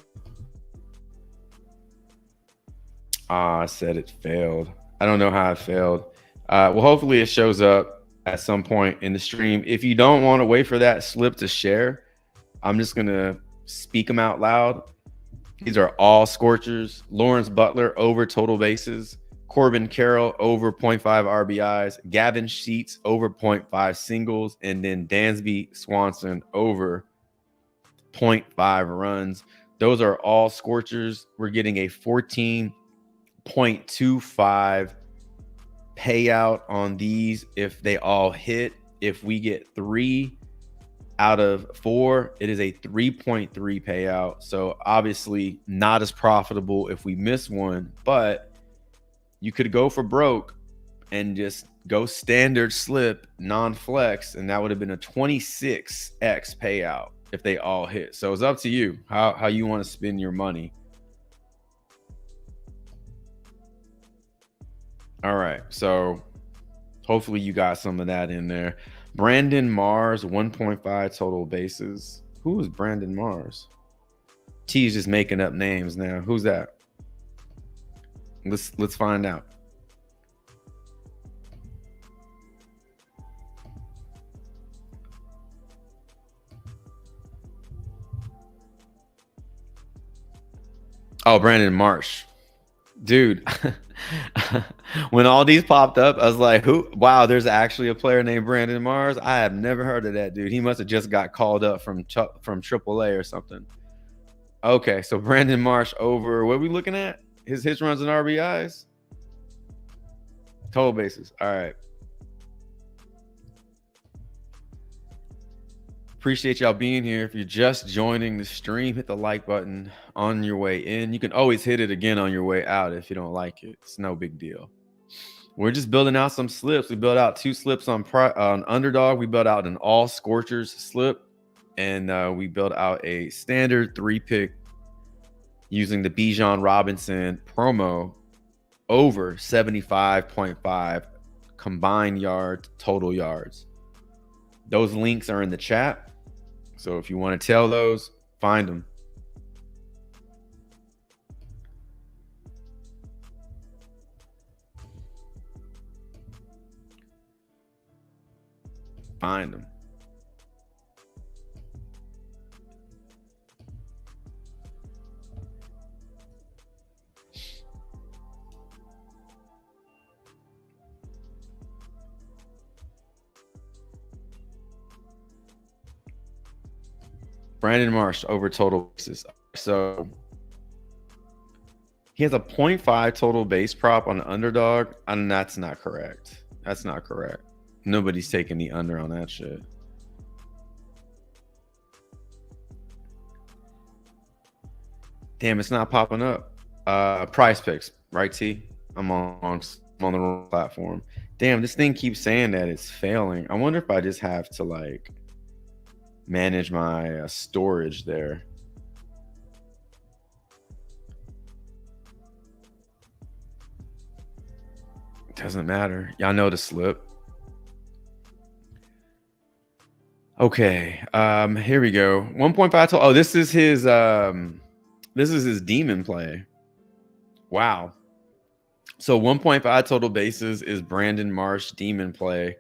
I said it failed. I don't know how it failed. Well, hopefully it shows up at some point in the stream. If you don't want to wait for that slip to share, I'm just going to speak them out loud. These are all Scorchers. Lawrence Butler over total bases. Corbin Carroll over 0.5 RBIs. Gavin Sheets over 0.5 singles. And then Dansby Swanson over 0.5 runs. Those are all Scorchers. We're getting a 14.25 payout on these if they all hit. If we get 3 out of 4, it is a 3.3 payout. So obviously not as profitable if we miss one, but you could go for broke and just go standard slip, non-flex, and that would have been a 26x payout if they all hit. So it's up to you how you want to spend your money. All right, so hopefully you got some of that in there. Brandon Mars, 1.5 total bases. Who is Brandon Mars? T's just making up names now. Who's that? Let's find out. Oh, Brandon Marsh. Dude, when all these popped up, I was like, who? Wow, there's actually a player named Brandon Mars. I have never heard of that dude. He must have just got called up from AAA or something. Okay, so Brandon Marsh over, what are we looking at? His hits, runs, and RBIs? Total bases. All right. Appreciate y'all being here. If you're just joining the stream, hit the like button on your way in. You can always hit it again on your way out if you don't like it. It's no big deal. We're just building out some slips. We built out 2 slips on Underdog. We built out an all Scorchers slip, and we built out a standard 3-pick using the Bijan Robinson promo over 75.5 combined yards, total yards. Those links are in the chat. So if you want to tell those, find them. Find them. Brandon Marsh over total bases. So he has a 0.5 total base prop on the underdog, and that's not correct. That's not correct. Nobody's taking the under on that shit. Damn, it's not popping up. PrizePicks, right, T? I'm on the wrong platform. Damn, this thing keeps saying that it's failing. I wonder if I just have to like manage my storage there. Doesn't matter. Y'all know the slip. Okay. Here we go. 1.5 total. Oh, this is his demon play. Wow. So 1.5 total bases is Brandon Marsh demon play.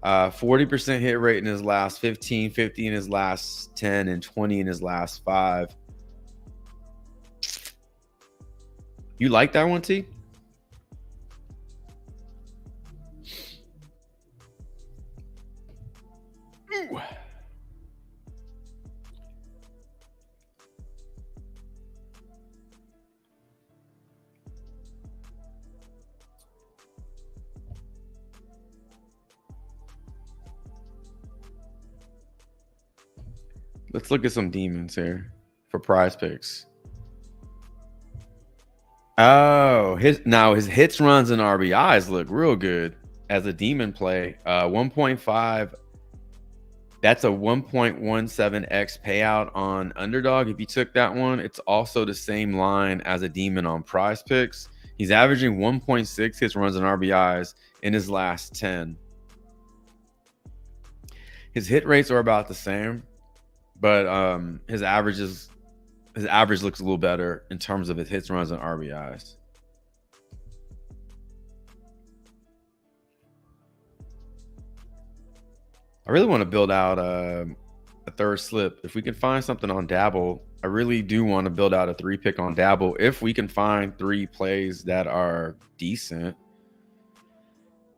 40% hit rate in his last 15, 50 in his last 10, and 20 in his last 5. You like that one, T? Ooh. Let's look at some demons here for PrizePicks. Oh, his hits, runs, and RBIs look real good as a demon play. 1.5. That's a 1.17x payout on underdog. If you took that one, it's also the same line as a demon on PrizePicks. He's averaging 1.6 hits, runs, and RBIs in his last 10. His hit rates are about the same, but his average looks a little better in terms of his hits, runs, and RBIs. I really want to build out a third slip. If we can find something on Dabble, I really do want to build out a 3-pick on Dabble. If we can find 3 plays that are decent.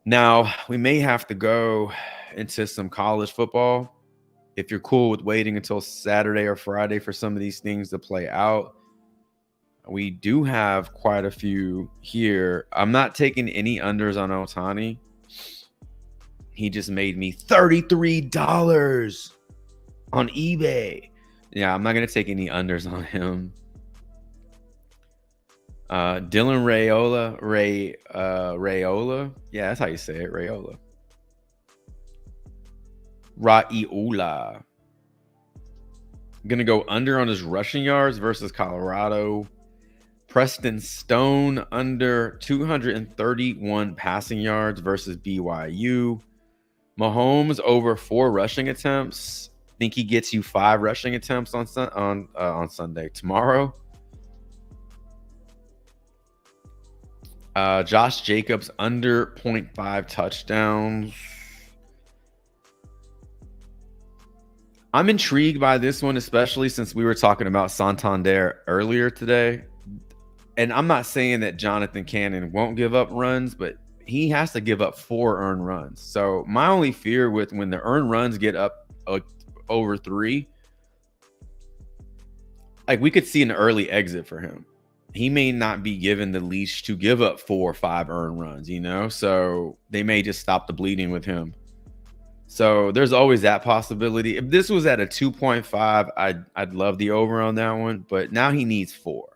Now, we may have to go into some college football. If you're cool with waiting until Saturday or Friday for some of these things to play out, we do have quite a few here. I'm not taking any unders on Ohtani. He just made me $33 on eBay. Yeah, I'm not going to take any unders on him. Dylan Raiola. Yeah, that's how you say it, Raiola. Raiola. Gonna go under on his rushing yards versus Colorado. Preston Stone under 231 passing yards versus BYU. Mahomes over 4 rushing attempts. Think he gets you 5 rushing attempts on Sunday. Tomorrow. Josh Jacobs under 0.5 touchdowns. I'm intrigued by this one, especially since we were talking about Santander earlier today. And I'm not saying that Jonathan Cannon won't give up runs, but he has to give up 4 earned runs. So my only fear with when the earned runs get up over 3, like we could see an early exit for him. He may not be given the leash to give up 4 or 5 earned runs, you know? So they may just stop the bleeding with him. So there's always that possibility. If this was at a 2.5, I'd love the over on that one, but now he needs 4,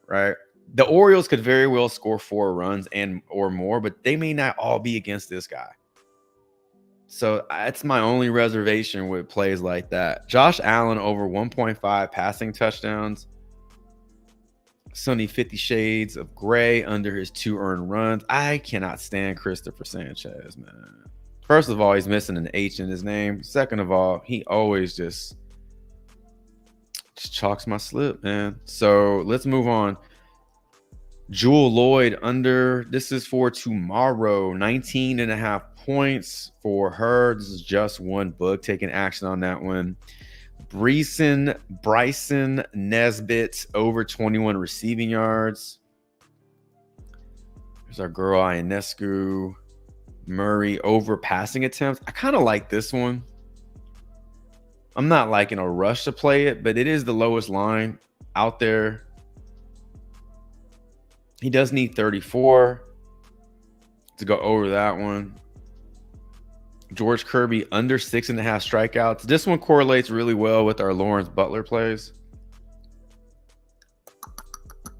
right? The Orioles could very well score 4 runs or more, but they may not all be against this guy. So that's my only reservation with plays like that. Josh Allen over 1.5 passing touchdowns. Sonny 50 Shades of Gray under his 2 earned runs. I cannot stand Christopher Sanchez, man. First of all, he's missing an H in his name. Second of all, he always just chalks my slip, man. So let's move on. Jewel Lloyd under. This is for tomorrow. 19.5 points for her. This is just one book. Taking action on that one. Bryson Nesbitt over 21 receiving yards. There's our girl Ionescu. Murray over passing attempts. I kind of like this one. I'm not like in a rush to play it, but it is the lowest line out there. He does need 34 to go over that one. George Kirby under 6.5 strikeouts. This one correlates really well with our Lawrence Butler plays.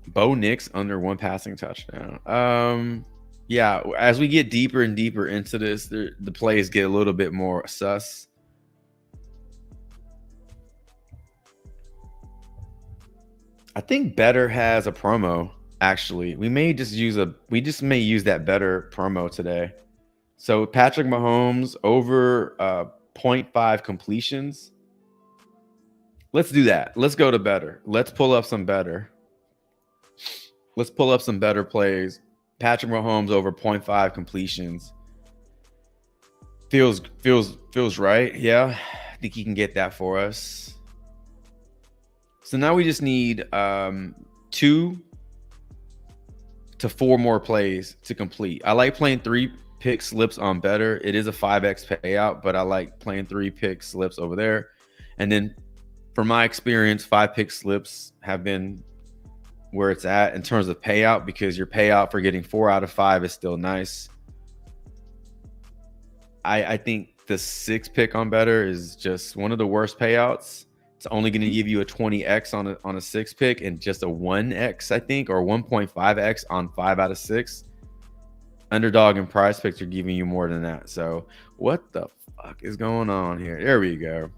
Bo Nix under 1 passing touchdown. Yeah, as we get deeper and deeper into this, the plays get a little bit more sus. I think BETR has a promo. Actually, we may just use that BETR promo today. So Patrick Mahomes over 0.5 completions. Let's do that. Let's go to BETR. Let's pull up some BETR. Let's pull up some BETR plays. Patrick Mahomes over 0.5 completions. Feels right. Yeah, I think he can get that for us. So now we just need 2 to 4 more plays to complete. I like playing 3 pick slips on BETR. It is a 5x payout, but I like playing 3 pick slips over there. And then from my experience, 5 pick slips have been where it's at in terms of payout, because your payout for getting 4 out of 5 is still nice. I think the 6 pick on BETR is just one of the worst payouts. It's only going to give you a 20x on a 6 pick and just a 1x, I think, or 1.5x on 5 out of 6. Underdog and PrizePicks are giving you more than that. So what the fuck is going on here? There we go.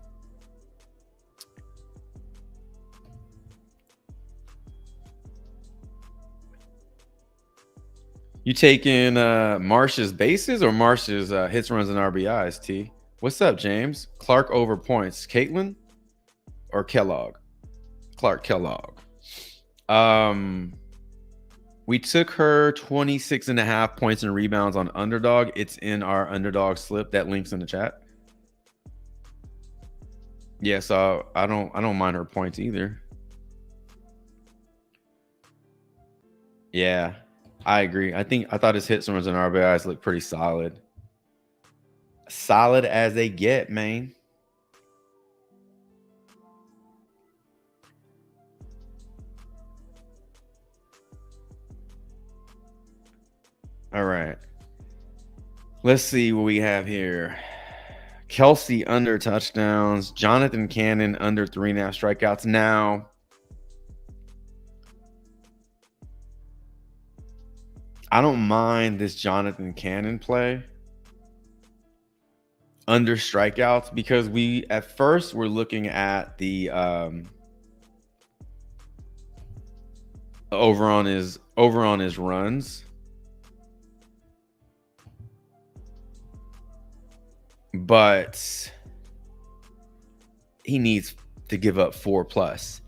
You taking Marsh's bases or Marsh's hits, runs, and RBIs, T? What's up, James? Clark over points. Caitlin or Kellogg? Clark Kellogg. We took her 26.5 points and rebounds on underdog. It's in our underdog slip. That link's in the chat. Yeah, so I don't mind her points either. Yeah, I agree. I thought his hits, runs, and RBIs look pretty solid. Solid as they get, man. All right. Let's see what we have here. Kelsey under touchdowns. Jonathan Cannon under 3.5 strikeouts. Now, I don't mind this Jonathan Cannon play under strikeouts, because we at first were looking at the over on his runs. But he needs to give up 4+.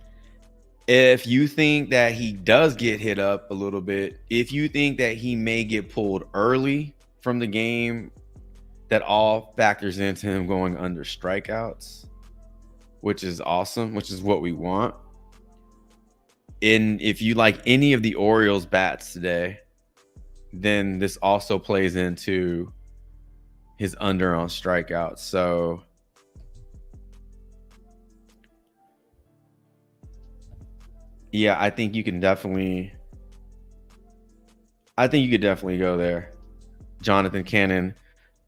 If you think that he does get hit up a little bit, if you think that he may get pulled early from the game, that all factors into him going under strikeouts, which is awesome, which is what we want. And if you like any of the Orioles bats today, then this also plays into his under on strikeouts. So yeah, I think you could definitely go there. Jonathan Cannon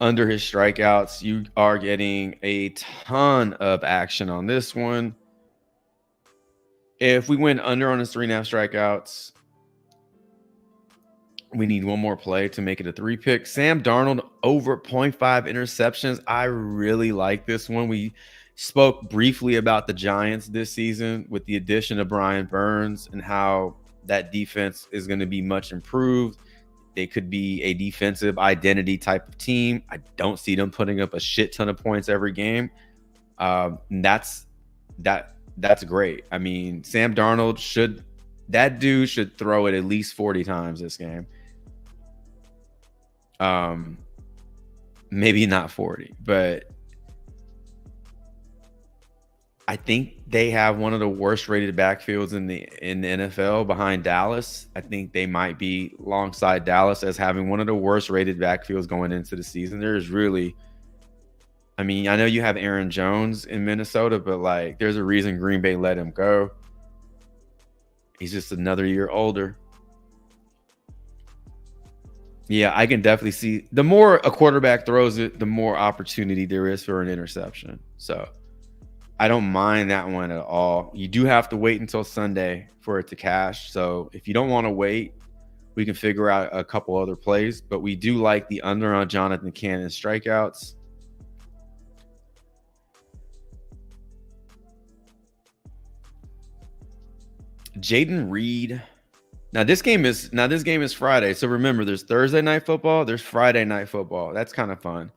under his strikeouts. You are getting a ton of action on this one. If we went under on his 3.5 strikeouts, we need one more play to make it a 3 pick. Sam Darnold over 0.5 interceptions. I really like this one. We spoke briefly about the Giants this season with the addition of Brian Burns and how that defense is going to be much improved. They could be a defensive identity type of team. I don't see them putting up a shit ton of points every game. That's great. I mean, Sam Darnold should throw it at least 40 times this game. Maybe not 40, but I think they have one of the worst rated backfields in the NFL behind Dallas. I think they might be alongside Dallas as having one of the worst rated backfields going into the season. There's really, I mean, I know you have Aaron Jones in Minnesota, but like there's a reason Green Bay let him go. He's just another year older. Yeah, I can definitely see the more a quarterback throws it, the more opportunity there is for an interception. So I don't mind that one at all. You do have to wait until Sunday for it to cash. So if you don't want to wait, we can figure out a couple other plays. But we do like the under on Jonathan Cannon strikeouts. Jaden Reed. Now this game is Friday. So remember, there's Thursday night football, there's Friday night football. That's kind of fun.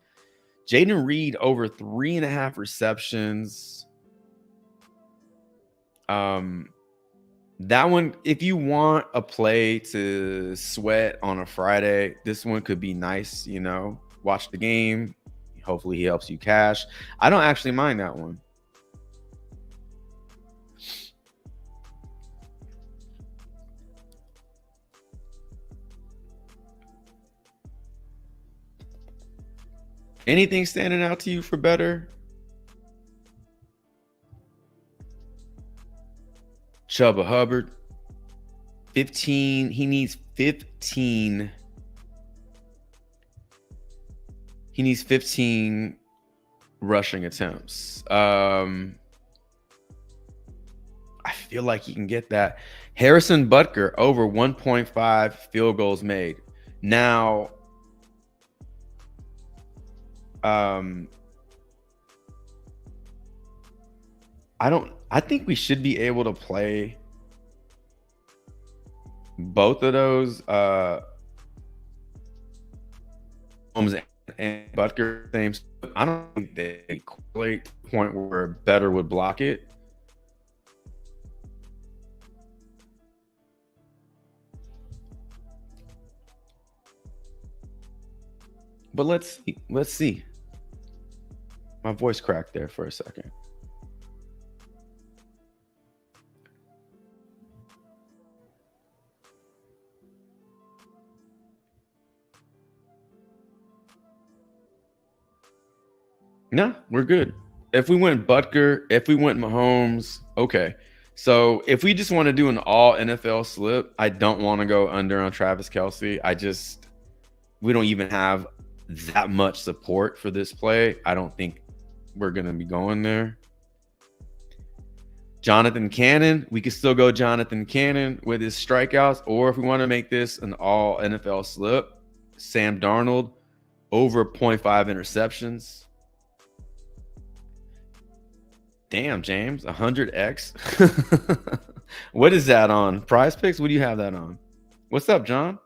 Jaden Reed over 3.5 receptions. That one, if you want a play to sweat on a Friday, this one could be nice. You know, watch the game. Hopefully he helps you cash. I don't actually mind that one. Anything standing out to you for better? Chuba Hubbard, 15. He needs 15. He needs 15 rushing attempts. I feel like he can get that. Harrison Butker over 1.5 field goals made. Now, I think we should be able to play both of those Holmes and Butker same. I don't think they correlate to the point where better would block it. But let's see. My voice cracked there for a second. No, we're good. If we went Butker, if we went Mahomes, okay. So if we just want to do an all NFL slip, I don't want to go under on Travis Kelce. We don't even have that much support for this play. I don't think we're going to be going there. Jonathan Cannon, we could still go Jonathan Cannon with his strikeouts, or if we want to make this an all NFL slip, Sam Darnold over 0.5 interceptions. Damn, James, 100x. What is that on? PrizePicks? What do you have that on? What's up, John?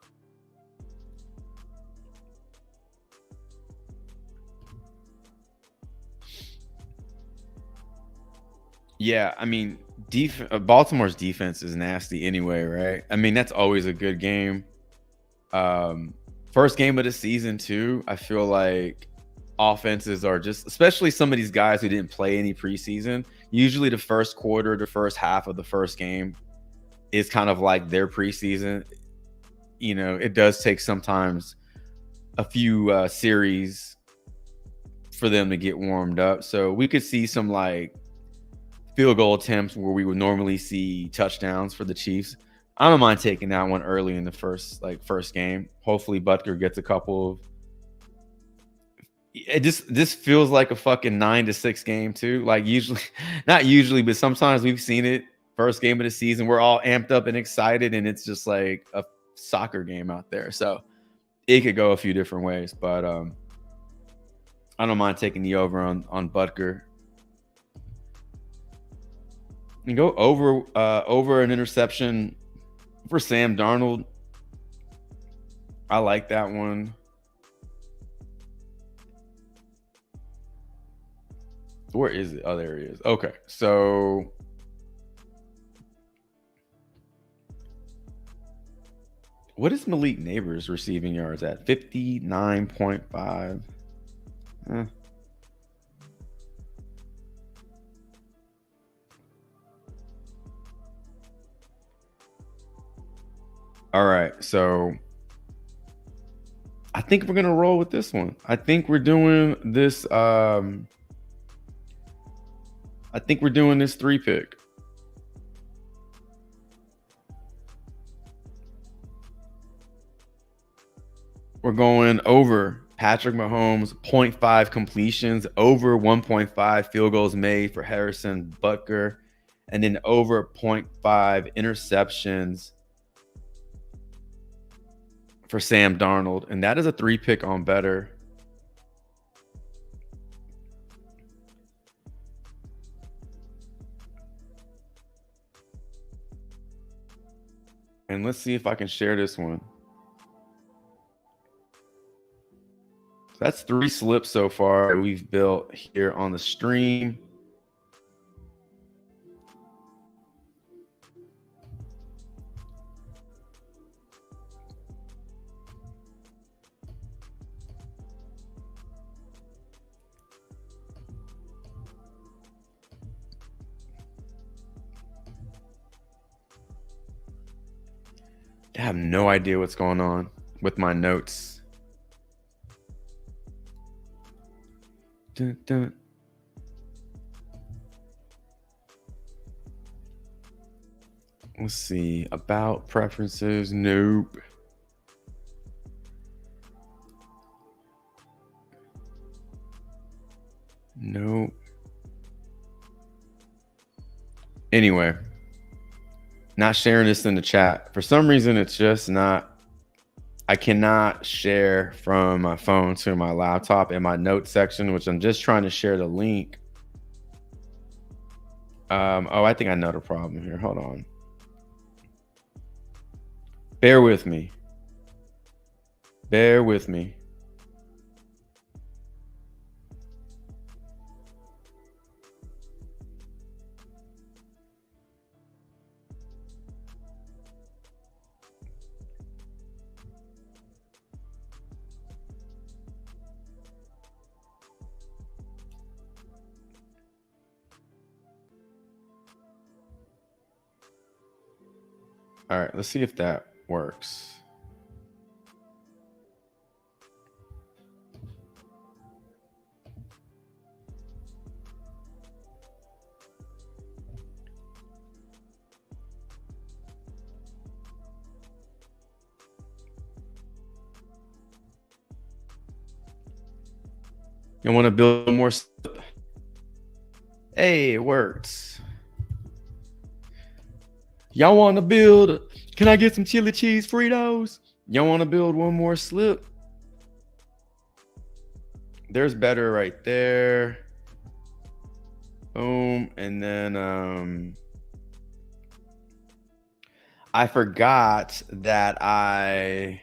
Yeah, I mean, Baltimore's defense is nasty anyway, right? I mean, that's always a good game. First game of the season too. I feel like offenses are just, especially some of these guys who didn't play any preseason, usually the first quarter, the first half of the first game is kind of like their preseason. You know, it does take sometimes a few series for them to get warmed up. So we could see some like field goal attempts where we would normally see touchdowns for the Chiefs. I don't mind taking that one early in the first game. Hopefully Butker gets a couple of, this feels like a fucking 9-6 game too. Like usually, not usually, but sometimes we've seen it. First game of the season, we're all amped up and excited, and it's just like a soccer game out there. So it could go a few different ways, but I don't mind taking the over on Butker. You go over an interception for Sam Darnold. I like that one. Where is it? Oh, there it is. Okay, so what is Malik Neighbors receiving yards at? 59.5. All right, so I think we're gonna roll with this one. I think we're doing this. I think we're doing this 3-pick. We're going over Patrick Mahomes 0.5 completions, over 1.5 field goals made for Harrison Butker, and then over 0.5 interceptions for Sam Darnold. And that is a 3-pick on better. And let's see if I can share this one. So that's 3 slips so far that we've built here on the stream. I have no idea what's going on with my notes. Dun, dun. Let's see. About preferences. Nope. Nope. Anyway. Not sharing this in the chat. For some reason, it's just not. I cannot share from my phone to my laptop in my notes section, which I'm just trying to share the link. Oh, I think I know the problem here. Hold on. Bear with me. Bear with me. All right, let's see if that works. You want to build more stuff? Hey, it works. Y'all want to build? Can I get some chili cheese Fritos? Y'all want to build one more slip? There's better right there. Boom. And then I forgot that I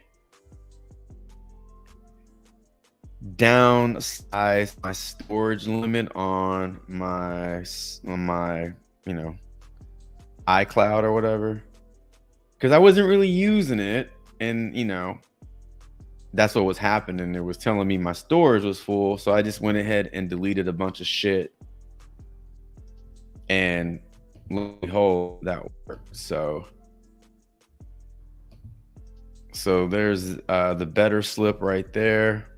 downsized my storage limit on my iCloud or whatever, because I wasn't really using it, and that's what was happening. It was telling me my storage was full, so I just went ahead and deleted a bunch of shit, and lo and behold, that worked. So there's the better slip right there.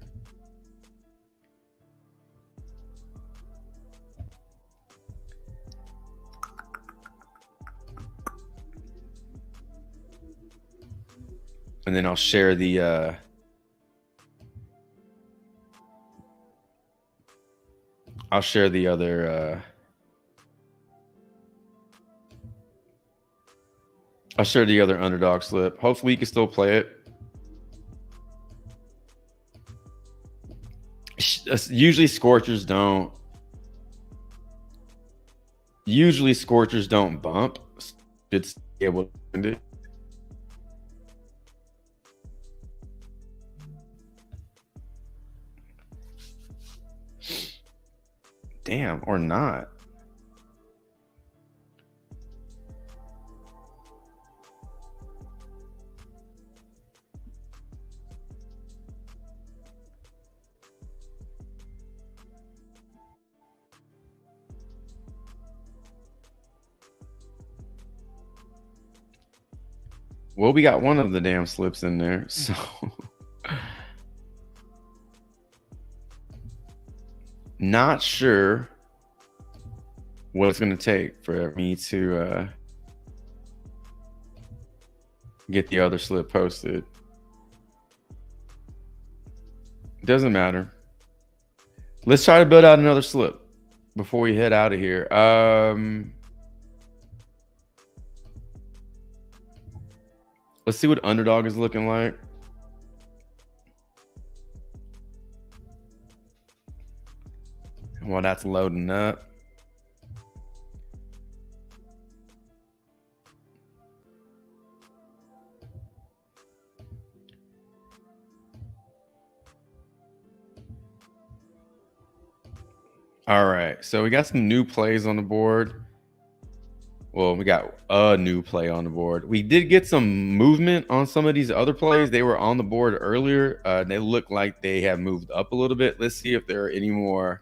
And then I'll share the other underdog slip. Hopefully you can still play it. Usually Scorchers don't bump. It's able to end it. Damn, or not. Well, we got one of the damn slips in there, so not sure what it's going to take for me to get the other slip posted. Doesn't matter. Let's try to build out another slip before we head out of here. Let's see what underdog is looking like. While that's loading up. All right, so we got some new plays on the board. Well, we got a new play on the board. We did get some movement on some of these other plays. They were on the board earlier. They look like they have moved up a little bit. Let's see if there are any more.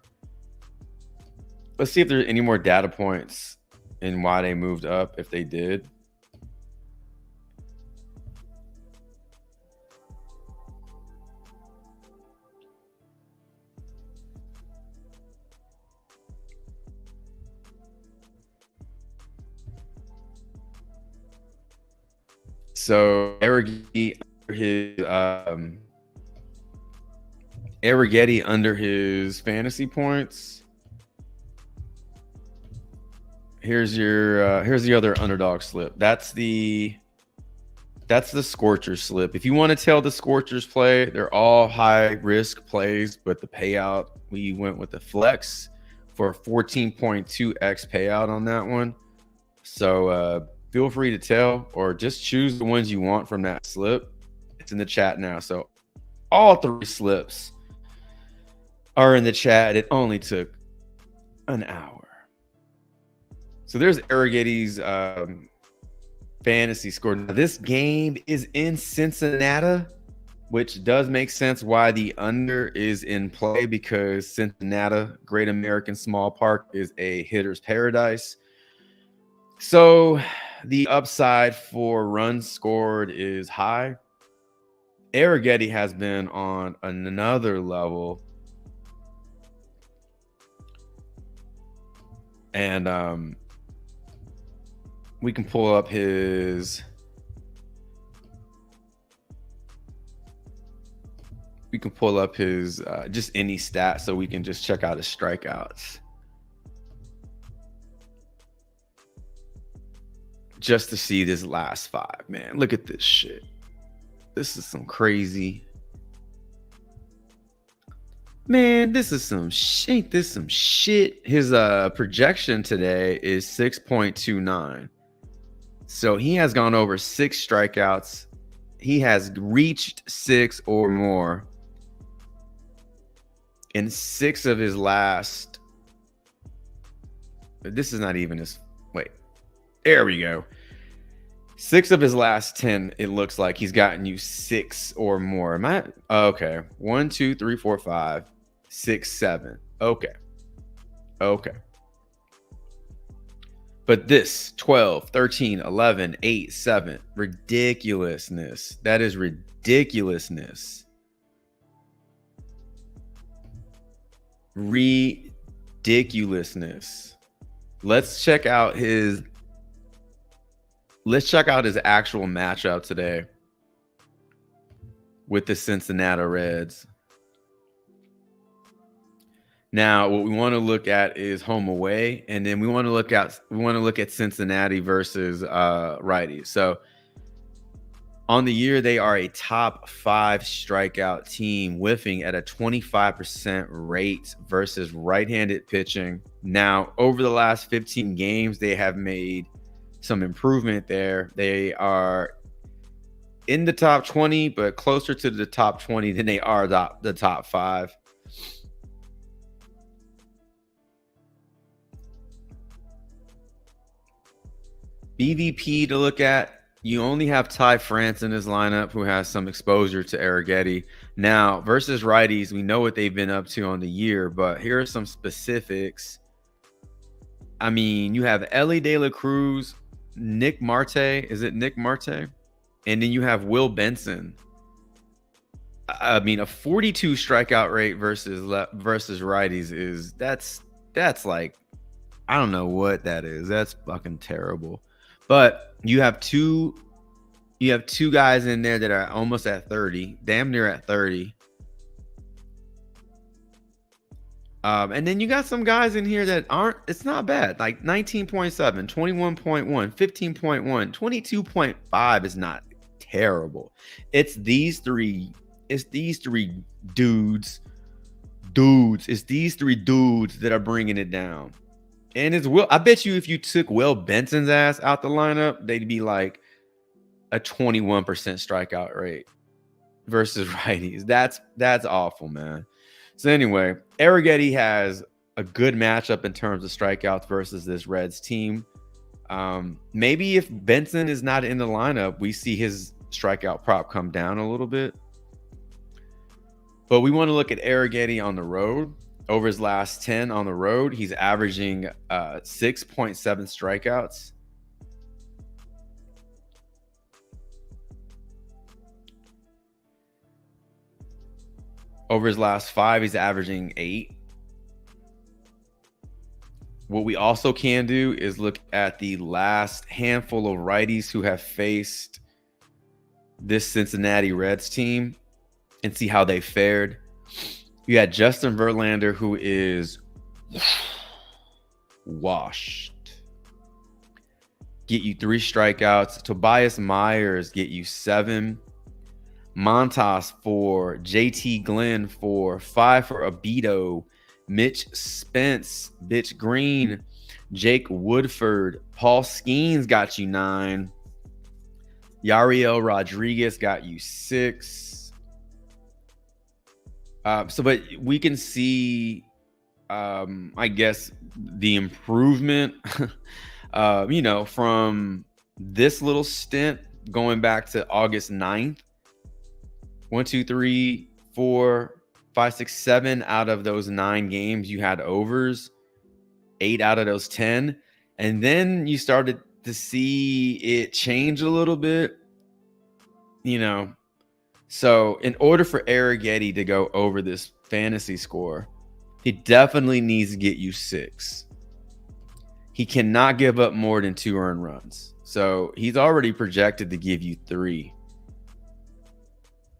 Let's see if there's any more data points and why they moved up, if they did. So Arrighetti under his fantasy points. Here's the other underdog slip. That's the Scorcher slip. If you want to tell the Scorchers play, they're all high risk plays, but the payout, we went with the flex for a 14.2x payout on that one. So feel free to tell, or just choose the ones you want from that slip. It's in the chat now. So all three slips are in the chat. It only took an hour. So there's Arrighetti's fantasy score. Now, this game is in Cincinnati, which does make sense why the under is in play, because Cincinnati, Great American Small Park, is a hitter's paradise. So the upside for runs scored is high. Arrighetti has been on another level. And we can pull up his just any stat, so we can just check out his strikeouts. Just to see this last five, man. Look at this shit. This is some crazy. Man, this is some shit. This some shit. His projection today is 6.29. So he has gone over 6 strikeouts. He has reached 6 or more in 6 of his last. This is not even his. Wait, there we go. 6 of his last 10, it looks like he's gotten you 6 or more. Am I okay? 1, 2, 3, 4, 5, 6, 7. Okay. But this 12, 13, 11, 8, 7, ridiculousness. That is ridiculousness. Ridiculousness. Let's check out his actual matchup today with the Cincinnati Reds. Now, what we want to look at is home away, and then we want to look at Cincinnati versus righties. So on the year, they are a top 5 strikeout team, whiffing at a 25% rate versus right-handed pitching. Now, over the last 15 games, they have made some improvement there. They are in the top 20, but closer to the top 20 than they are the top 5. BVP to look at. You only have Ty France in his lineup, who has some exposure to Arrighetti. Now, versus righties, we know what they've been up to on the year, but here are some specifics. I mean, you have Ellie De La Cruz, Nick Marte. Is it Nick Marte? And then you have Will Benson. I mean, a 42 strikeout rate versus righties is that's like, I don't know what that is. That's fucking terrible. But you have two guys in there that are almost at 30, damn near at 30. And then you got some guys in here that aren't, it's not bad. Like 19.7, 21.1, 15.1, 22.5 is not terrible. It's these three dudes. It's these three dudes that are bringing it down. And it's Will. I bet you if you took Will Benson's ass out the lineup, they'd be like a 21% strikeout rate versus righties. That's awful, man. So anyway, Arrighetti has a good matchup in terms of strikeouts versus this Reds team. Maybe if Benson is not in the lineup, we see his strikeout prop come down a little bit. But we want to look at Arrighetti on the road. Over his last 10 on the road, he's averaging 6.7 strikeouts. Over his last 5, he's averaging 8. What we also can do is look at the last handful of righties who have faced this Cincinnati Reds team and see how they fared. You had Justin Verlander, who is washed. Get you 3 strikeouts. Tobias Myers get you 7. Montas 4. JT Glenn 4. 5 for Abito. Mitch Spence. Bitch Green. Jake Woodford. Paul Skeens got you 9. Yariel Rodriguez got you 6. But we can see, I guess, the improvement, from this little stint going back to August 9th. 1, 2, 3, 4, 5, 6, 7 out of those 9 games, you had overs. 8 out of those 10. And then you started to see it change a little bit, So in order for Arrighetti to go over this fantasy score, he definitely needs to get you 6. He cannot give up more than 2 earned runs. So he's already projected to give you 3.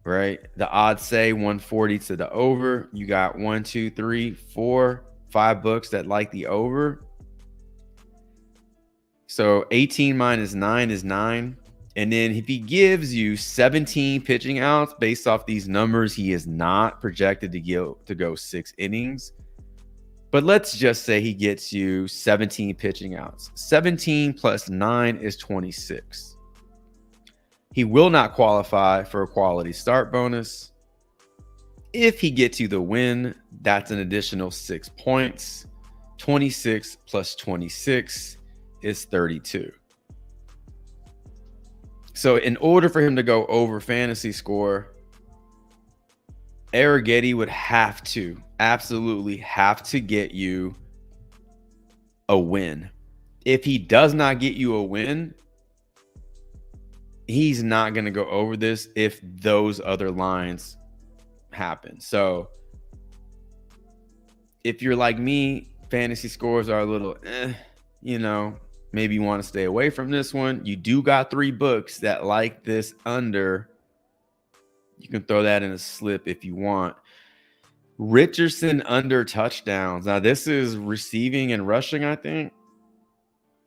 Right? The odds say 140 to the over. You got 1, 2, 3, 4, 5 books that like the over. So 18 minus 9 is 9. And then if he gives you 17 pitching outs based off these numbers, he is not projected to go 6 innings. But let's just say he gets you 17 pitching outs. 17 plus 9 is 26. He will not qualify for a quality start bonus. If he gets you the win, that's an additional 6 points. 26 plus 26 is 32. So in order for him to go over fantasy score, Arrighetti would absolutely have to get you a win. If he does not get you a win, he's not going to go over this if those other lines happen. So if you're like me, fantasy scores are a little, maybe you want to stay away from this one. You do got 3 books that like this under. You can throw that in a slip if you want. Richardson under touchdowns. Now, this is receiving and rushing, I think.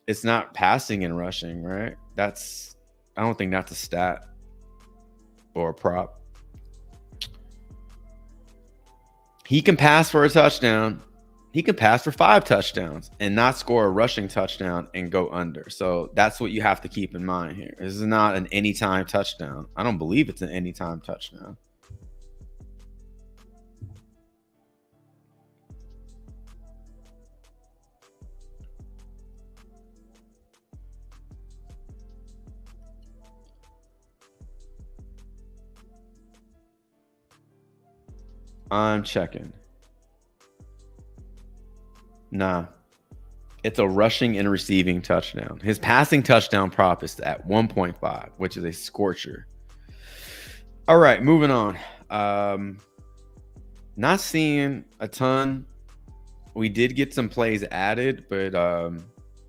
It's not passing and rushing, right? I don't think that's a stat or a prop. He can pass for a touchdown. He can pass for 5 touchdowns and not score a rushing touchdown and go under. So that's what you have to keep in mind here. This is not an anytime touchdown. I don't believe it's an anytime touchdown. I'm checking. Nah. It's a rushing and receiving touchdown. His passing touchdown prop is at 1.5, which is a scorcher. All right, moving on. Not seeing a ton. We did get some plays added, but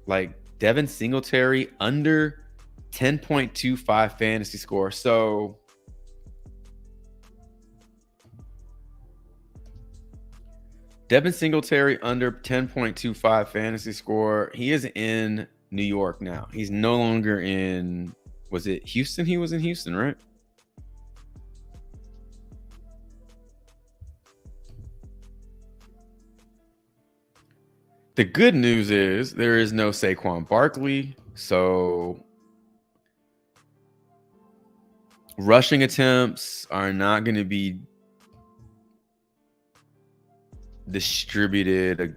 like Devin Singletary under 10.25 fantasy score. So Devin Singletary under 10.25 fantasy score. He is in New York now. He's no longer in, was it Houston? He was in Houston, right? The good news is there is no Saquon Barkley. So rushing attempts are not going to be distributed,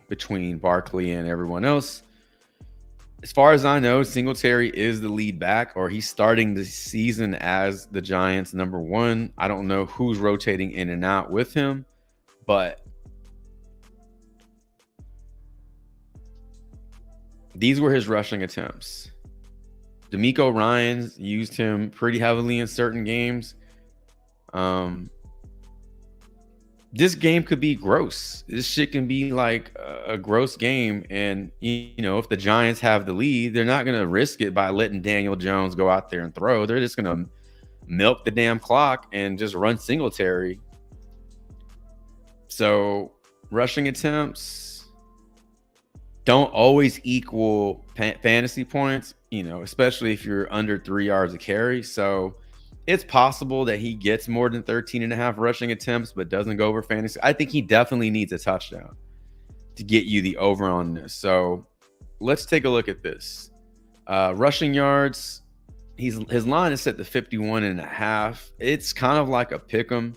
between Barkley and everyone else. As far as I know, Singletary is the lead back, or he's starting the season as the Giants' number one. I don't know who's rotating in and out with him, but these were his rushing attempts. DeMeco Ryans used him pretty heavily in certain games. This game could be gross. This shit can be like a gross game. And, if the Giants have the lead, they're not going to risk it by letting Daniel Jones go out there and throw. They're just going to milk the damn clock and just run Singletary. So rushing attempts don't always equal fantasy points, especially if you're under 3 yards a carry. So it's possible that he gets more than 13.5 rushing attempts, but doesn't go over fantasy. I think he definitely needs a touchdown to get you the over on this. So let's take a look at this. Rushing yards, his line is set to 51.5. It's kind of like a pick 'em.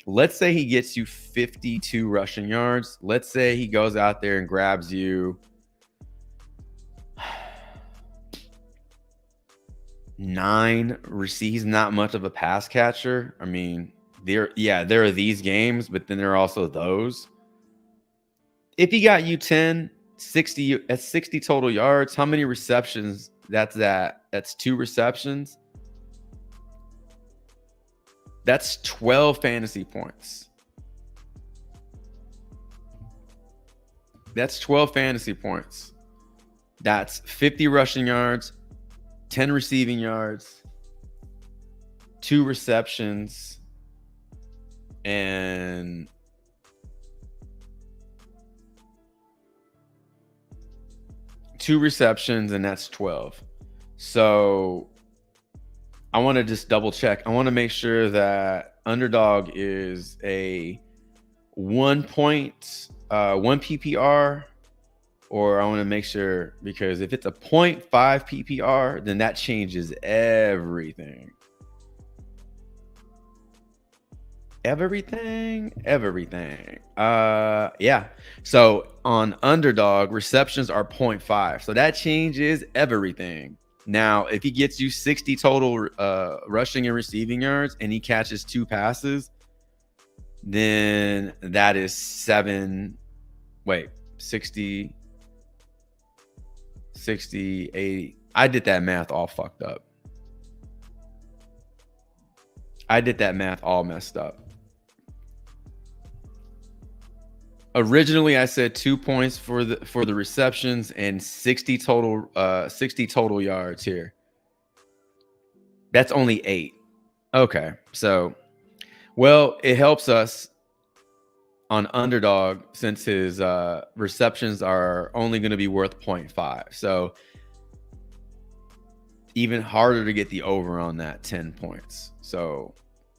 Let's say he gets you 52 rushing yards. Let's say he goes out there and grabs you 9 receives. He's not much of a pass catcher. I mean, there are these games, but then there are also those. If he got you 60 total yards, how many receptions? That's 2 receptions. That's 12 fantasy points. That's 12 fantasy points. That's 50 rushing yards, 10 receiving yards, 2 receptions, and that's 12. So I want to just double check. I want to make sure that Underdog is a 1 PPR, or I want to make sure, because if it's a 0.5 PPR, then that changes everything. Everything. Yeah. So on Underdog, receptions are 0.5. So that changes everything. Now, if he gets you 60 total rushing and receiving yards and he catches 2 passes, then that is 60, 80. I did that math all fucked up. I did that math all messed up. Originally, I said 2 points for the receptions and 60 total yards here. That's only 8. Okay, so it helps us on Underdog since his receptions are only going to be worth 0.5. So even harder to get the over on that 10 points. So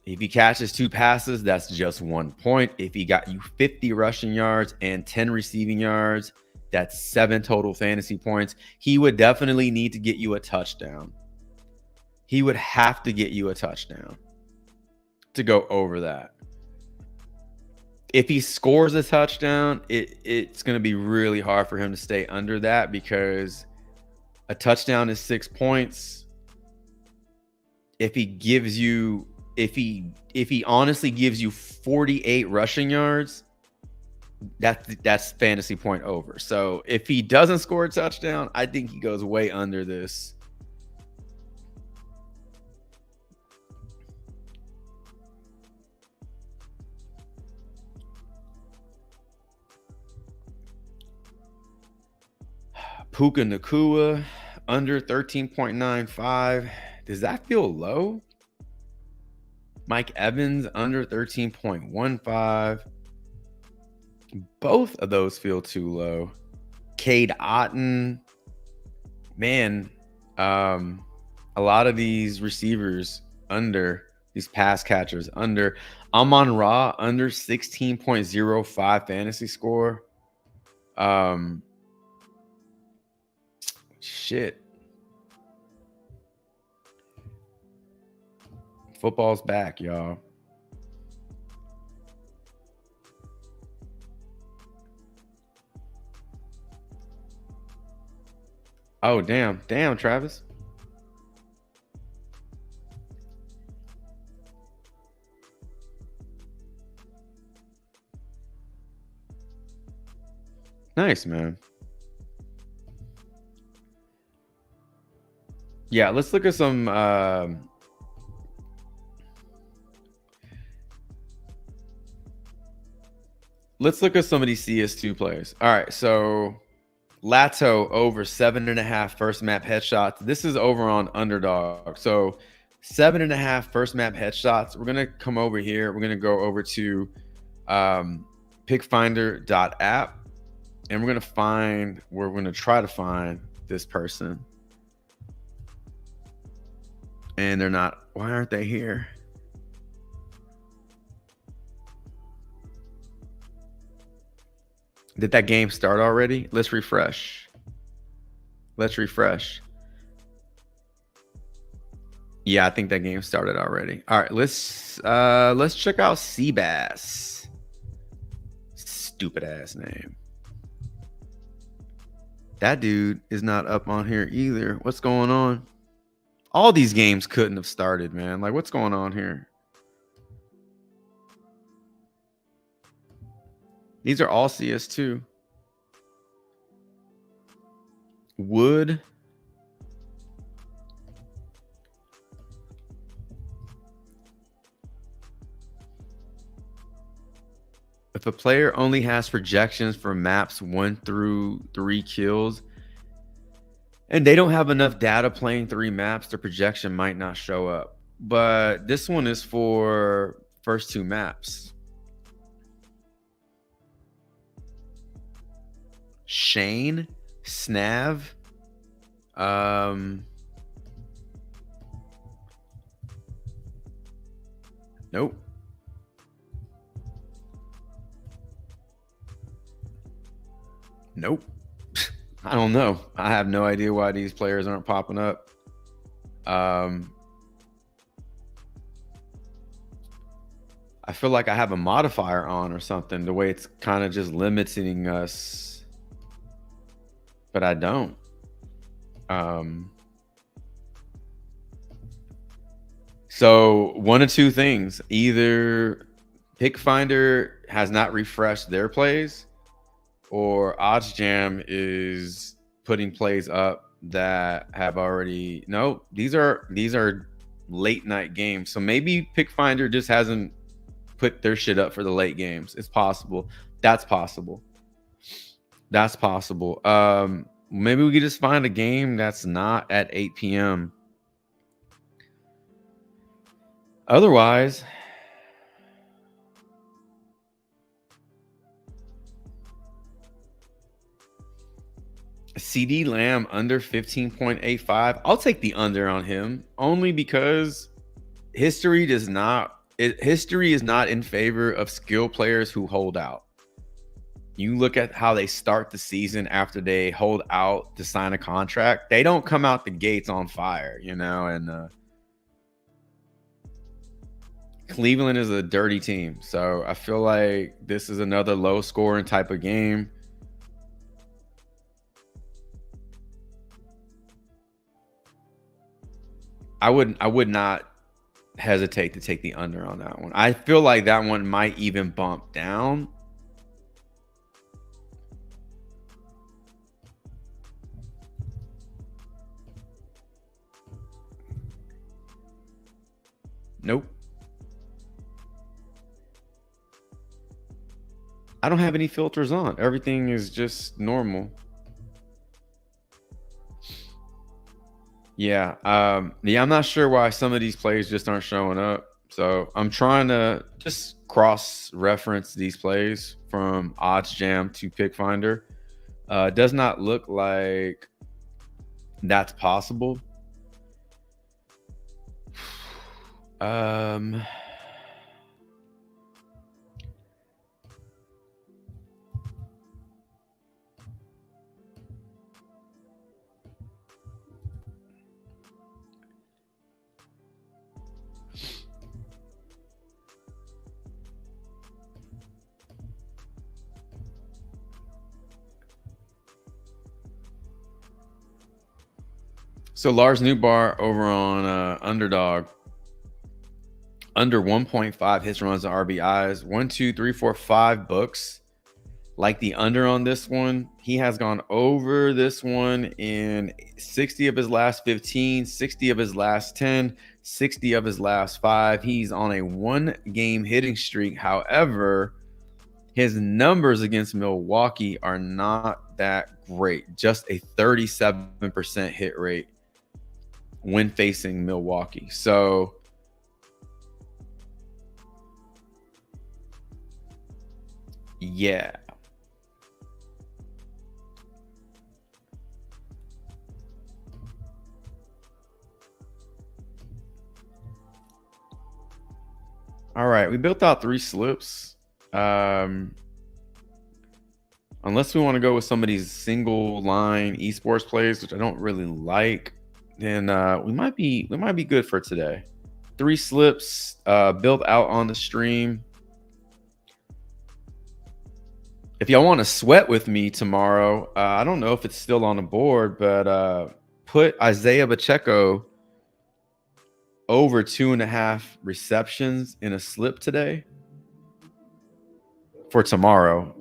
if he catches 2 passes, that's just 1 point. If he got you 50 rushing yards and 10 receiving yards, that's 7 total fantasy points. He would definitely need to get you a touchdown. He would have to get you a touchdown to go over that. If he scores a touchdown, it's going to be really hard for him to stay under that, because a touchdown is 6 points. If he gives you if he honestly gives you 48 rushing yards, that's fantasy point over. So if he doesn't score a touchdown, I think he goes way under this. Puka Nacua under 13.95. Does that feel low? Mike Evans under 13.15. Both of those feel too low. Cade Otton, man, a lot of these receivers under, these pass catchers under. Amon-Ra under 16.05 fantasy score. Shit. Football's back, y'all. Oh, damn. Damn, Travis. Nice, man. Yeah, let's look at some let's look at some of these CS2 players. All right, so Lato over 7.5 first map headshots. This is over on Underdog. So 7.5 first map headshots. We're gonna come over here. We're gonna go over to pickfinder.app, and we're gonna try to find this person. And they're not. Why aren't they here? Did that game start already? Let's refresh. Let's refresh. Yeah, I think that game started already. All right, let's check out Seabass. Stupid ass name. That dude is not up on here either. What's going on? All these games couldn't have started, man. Like, what's going on here? These are all CS2. Wood. If a player only has projections for maps 1 through 3 kills, and they don't have enough data playing 3 maps, the projection might not show up. But this one is for first 2 maps. Shane Snav. Nope. Nope. I don't know. I have no idea why these players aren't popping up. I feel like I have a modifier on or something, the way it's kind of just limiting us, but I don't. So one of two things: either Pickfinder has not refreshed their plays, or OddsJam is putting plays up that have already. No, these are late night games. So maybe Pickfinder just hasn't put their shit up for the late games. It's possible. That's possible. That's possible. Maybe we could just find a game that's not at 8 p.m. Otherwise, CD Lamb under 15.85. I'll take the under on him, only because history is not in favor of skill players who hold out. You look at how they start the season after they hold out to sign a contract. They don't come out the gates on fire, you know, and Cleveland is a dirty team. So I feel like this is another low scoring type of game. I would not hesitate to take the under on that one. I feel like that one might even bump down. Nope. I don't have any filters on. Everything is just normal. Yeah. Yeah, I'm not sure why some of these plays just aren't showing up. So I'm trying to just cross-reference these plays from OddsJam to PickFinder. It does not look like that's possible. So Lars Newbar over on Underdog, under 1.5 hits, runs, and RBIs. 1, 2, 3, 4, 5 books. Like the under on this one, he has gone over this one in 60 of his last 15, 60 of his last 10, 60 of his last 5. He's on a 1-game hitting streak. However, his numbers against Milwaukee are not that great. Just a 37% hit rate when facing Milwaukee. So yeah. All right, we built out 3 slips. Unless we want to go with some of these single line esports plays, which I don't really like, then we might be good for today. 3 slips built out on the stream. If y'all want to sweat with me tomorrow, I don't know if it's still on the board, but put Isaiah Pacheco over 2.5 receptions in a slip today for tomorrow.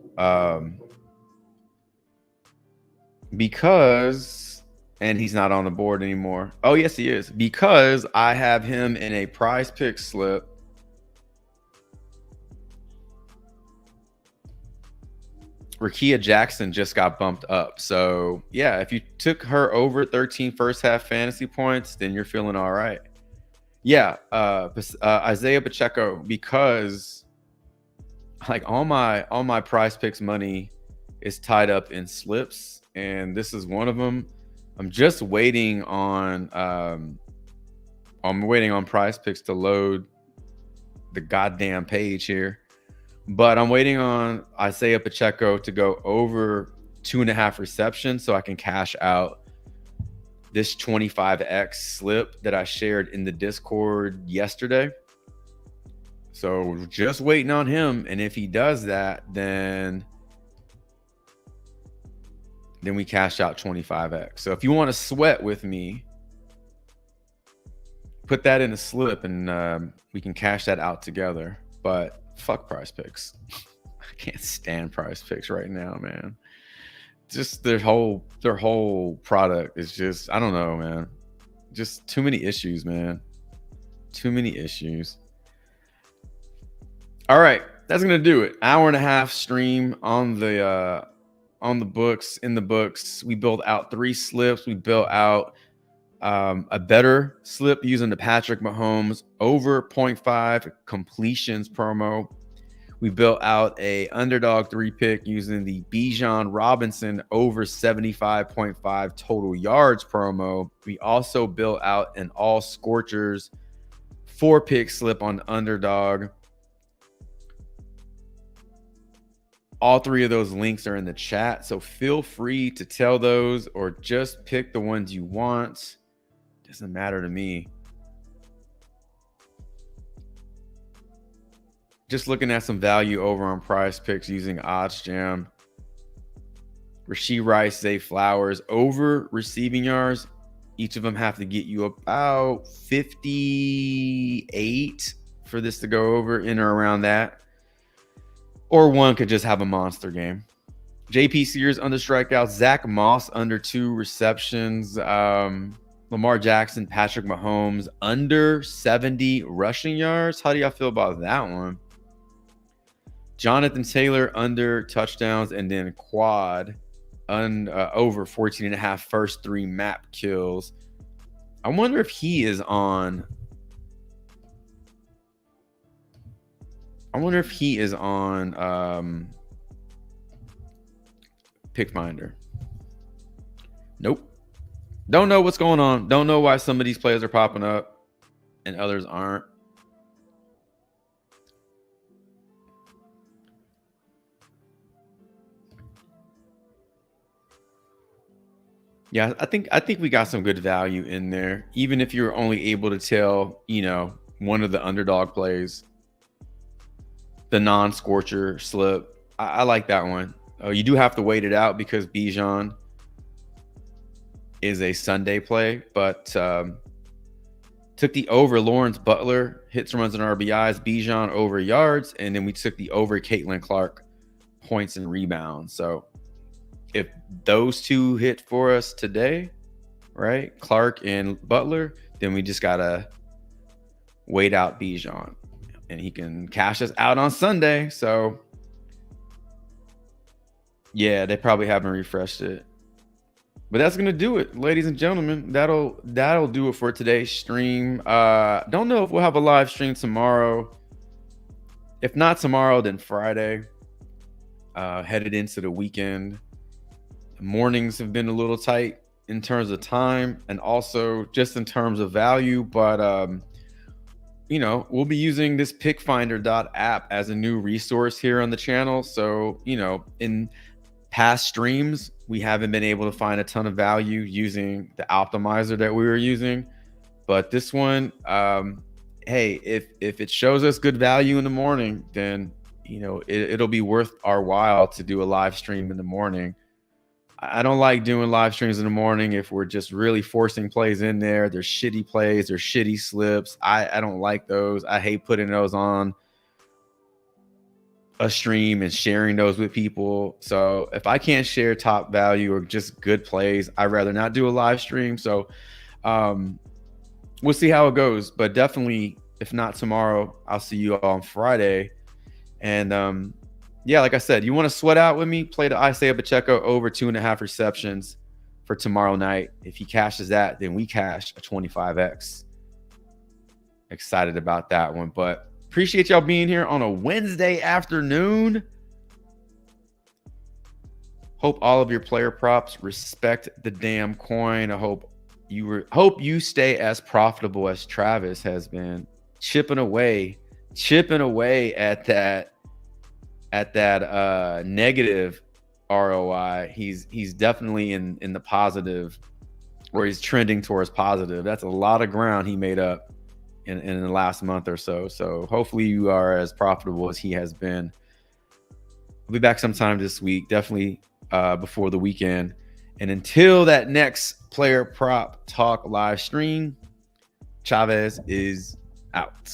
Because, and he's not on the board anymore. Oh, yes, he is. Because I have him in a PrizePicks slip. Rakia Jackson just got bumped up. So, yeah, if you took her over 13 first half fantasy points, then you're feeling all right. Yeah, Isaiah Pacheco, because like all my PrizePicks money is tied up in slips, and this is one of them. I'm just waiting on PrizePicks to load the goddamn page here. But I'm waiting on Isaiah Pacheco to go over 2.5 receptions so I can cash out this 25x slip that I shared in the Discord yesterday. So just waiting on him. And if he does that, then we cash out 25x. So if you want to sweat with me, put that in a slip and we can cash that out together. But fuck PrizePicks. I can't stand PrizePicks right now, man. Just their whole product is just, I don't know, man. Just too many issues, man. Too many issues. All right, that's gonna do it. 1.5-hour stream on the books. In the books, we built out 3 slips. We built out a better slip using the Patrick Mahomes over 0.5 completions promo. We built out a underdog 3-pick using the Bijan Robinson over 75.5 total yards promo. We also built out an all Scorchers 4-pick slip on underdog. All 3 of those links are in the chat, so feel free to tell those or just pick the ones you want. Doesn't matter to me. Just looking at some value over on PrizePicks using OddsJam. Rashee Rice, Zay Flowers over receiving yards. Each of them have to get you about 58 for this to go over, in or around that. Or one could just have a monster game. JP Sears under strikeouts, Zach Moss under 2 receptions, Lamar Jackson, Patrick Mahomes under 70 rushing yards. How do y'all feel about that one? Jonathan Taylor under touchdowns, and then quad over 14.5 first 3 map kills. I wonder if he is on. Pick Finder. Nope. Don't know what's going on. Don't know why some of these players are popping up and others aren't. Yeah, I think we got some good value in there. Even if you're only able to tell, one of the underdog plays, the non-scorcher slip. I like that one. You do have to wait it out because Bijan is a Sunday play, but took the over Lawrence Butler, hits, runs, and RBIs, Bijan over yards, and then we took the over Caitlin Clark, points and rebounds. So if those two hit for us today, right, Clark and Butler, then we just gotta wait out Bijan, and he can cash us out on Sunday. So yeah, they probably haven't refreshed it. But that's gonna do it, ladies and gentlemen. That'll do it for today's stream. Don't know if we'll have a live stream tomorrow. If not tomorrow, then Friday. Headed into the weekend. Mornings have been a little tight in terms of time and also just in terms of value. But we'll be using this pickfinder.app as a new resource here on the channel. So, in past streams, we haven't been able to find a ton of value using the optimizer that we were using. But this one, hey, if it shows us good value in the morning, then, it'll be worth our while to do a live stream in the morning. I don't like doing live streams in the morning if we're just really forcing plays in there. There's shitty plays, there's shitty slips. I don't like those. I hate putting those on a stream and sharing those with people. So if I can't share top value or just good plays, I'd rather not do a live stream. So we'll see how it goes. But definitely, if not tomorrow, I'll see you all on Friday. And yeah, like I said, you want to sweat out with me? Play the Isaiah Pacheco over 2.5 receptions for tomorrow night. If he cashes that, then we cash a 25x. Excited about that one. But appreciate y'all being here on a Wednesday afternoon. Hope all of your player props respect the damn coin. I hope you stay as profitable as Travis has been, chipping away at that negative ROI. He's definitely in the positive, or he's trending towards positive. That's a lot of ground he made up in the last month or so. So hopefully you are as profitable as he has been. I'll be back sometime this week, definitely before the weekend. And until that next player prop talk live stream, Chavez is out.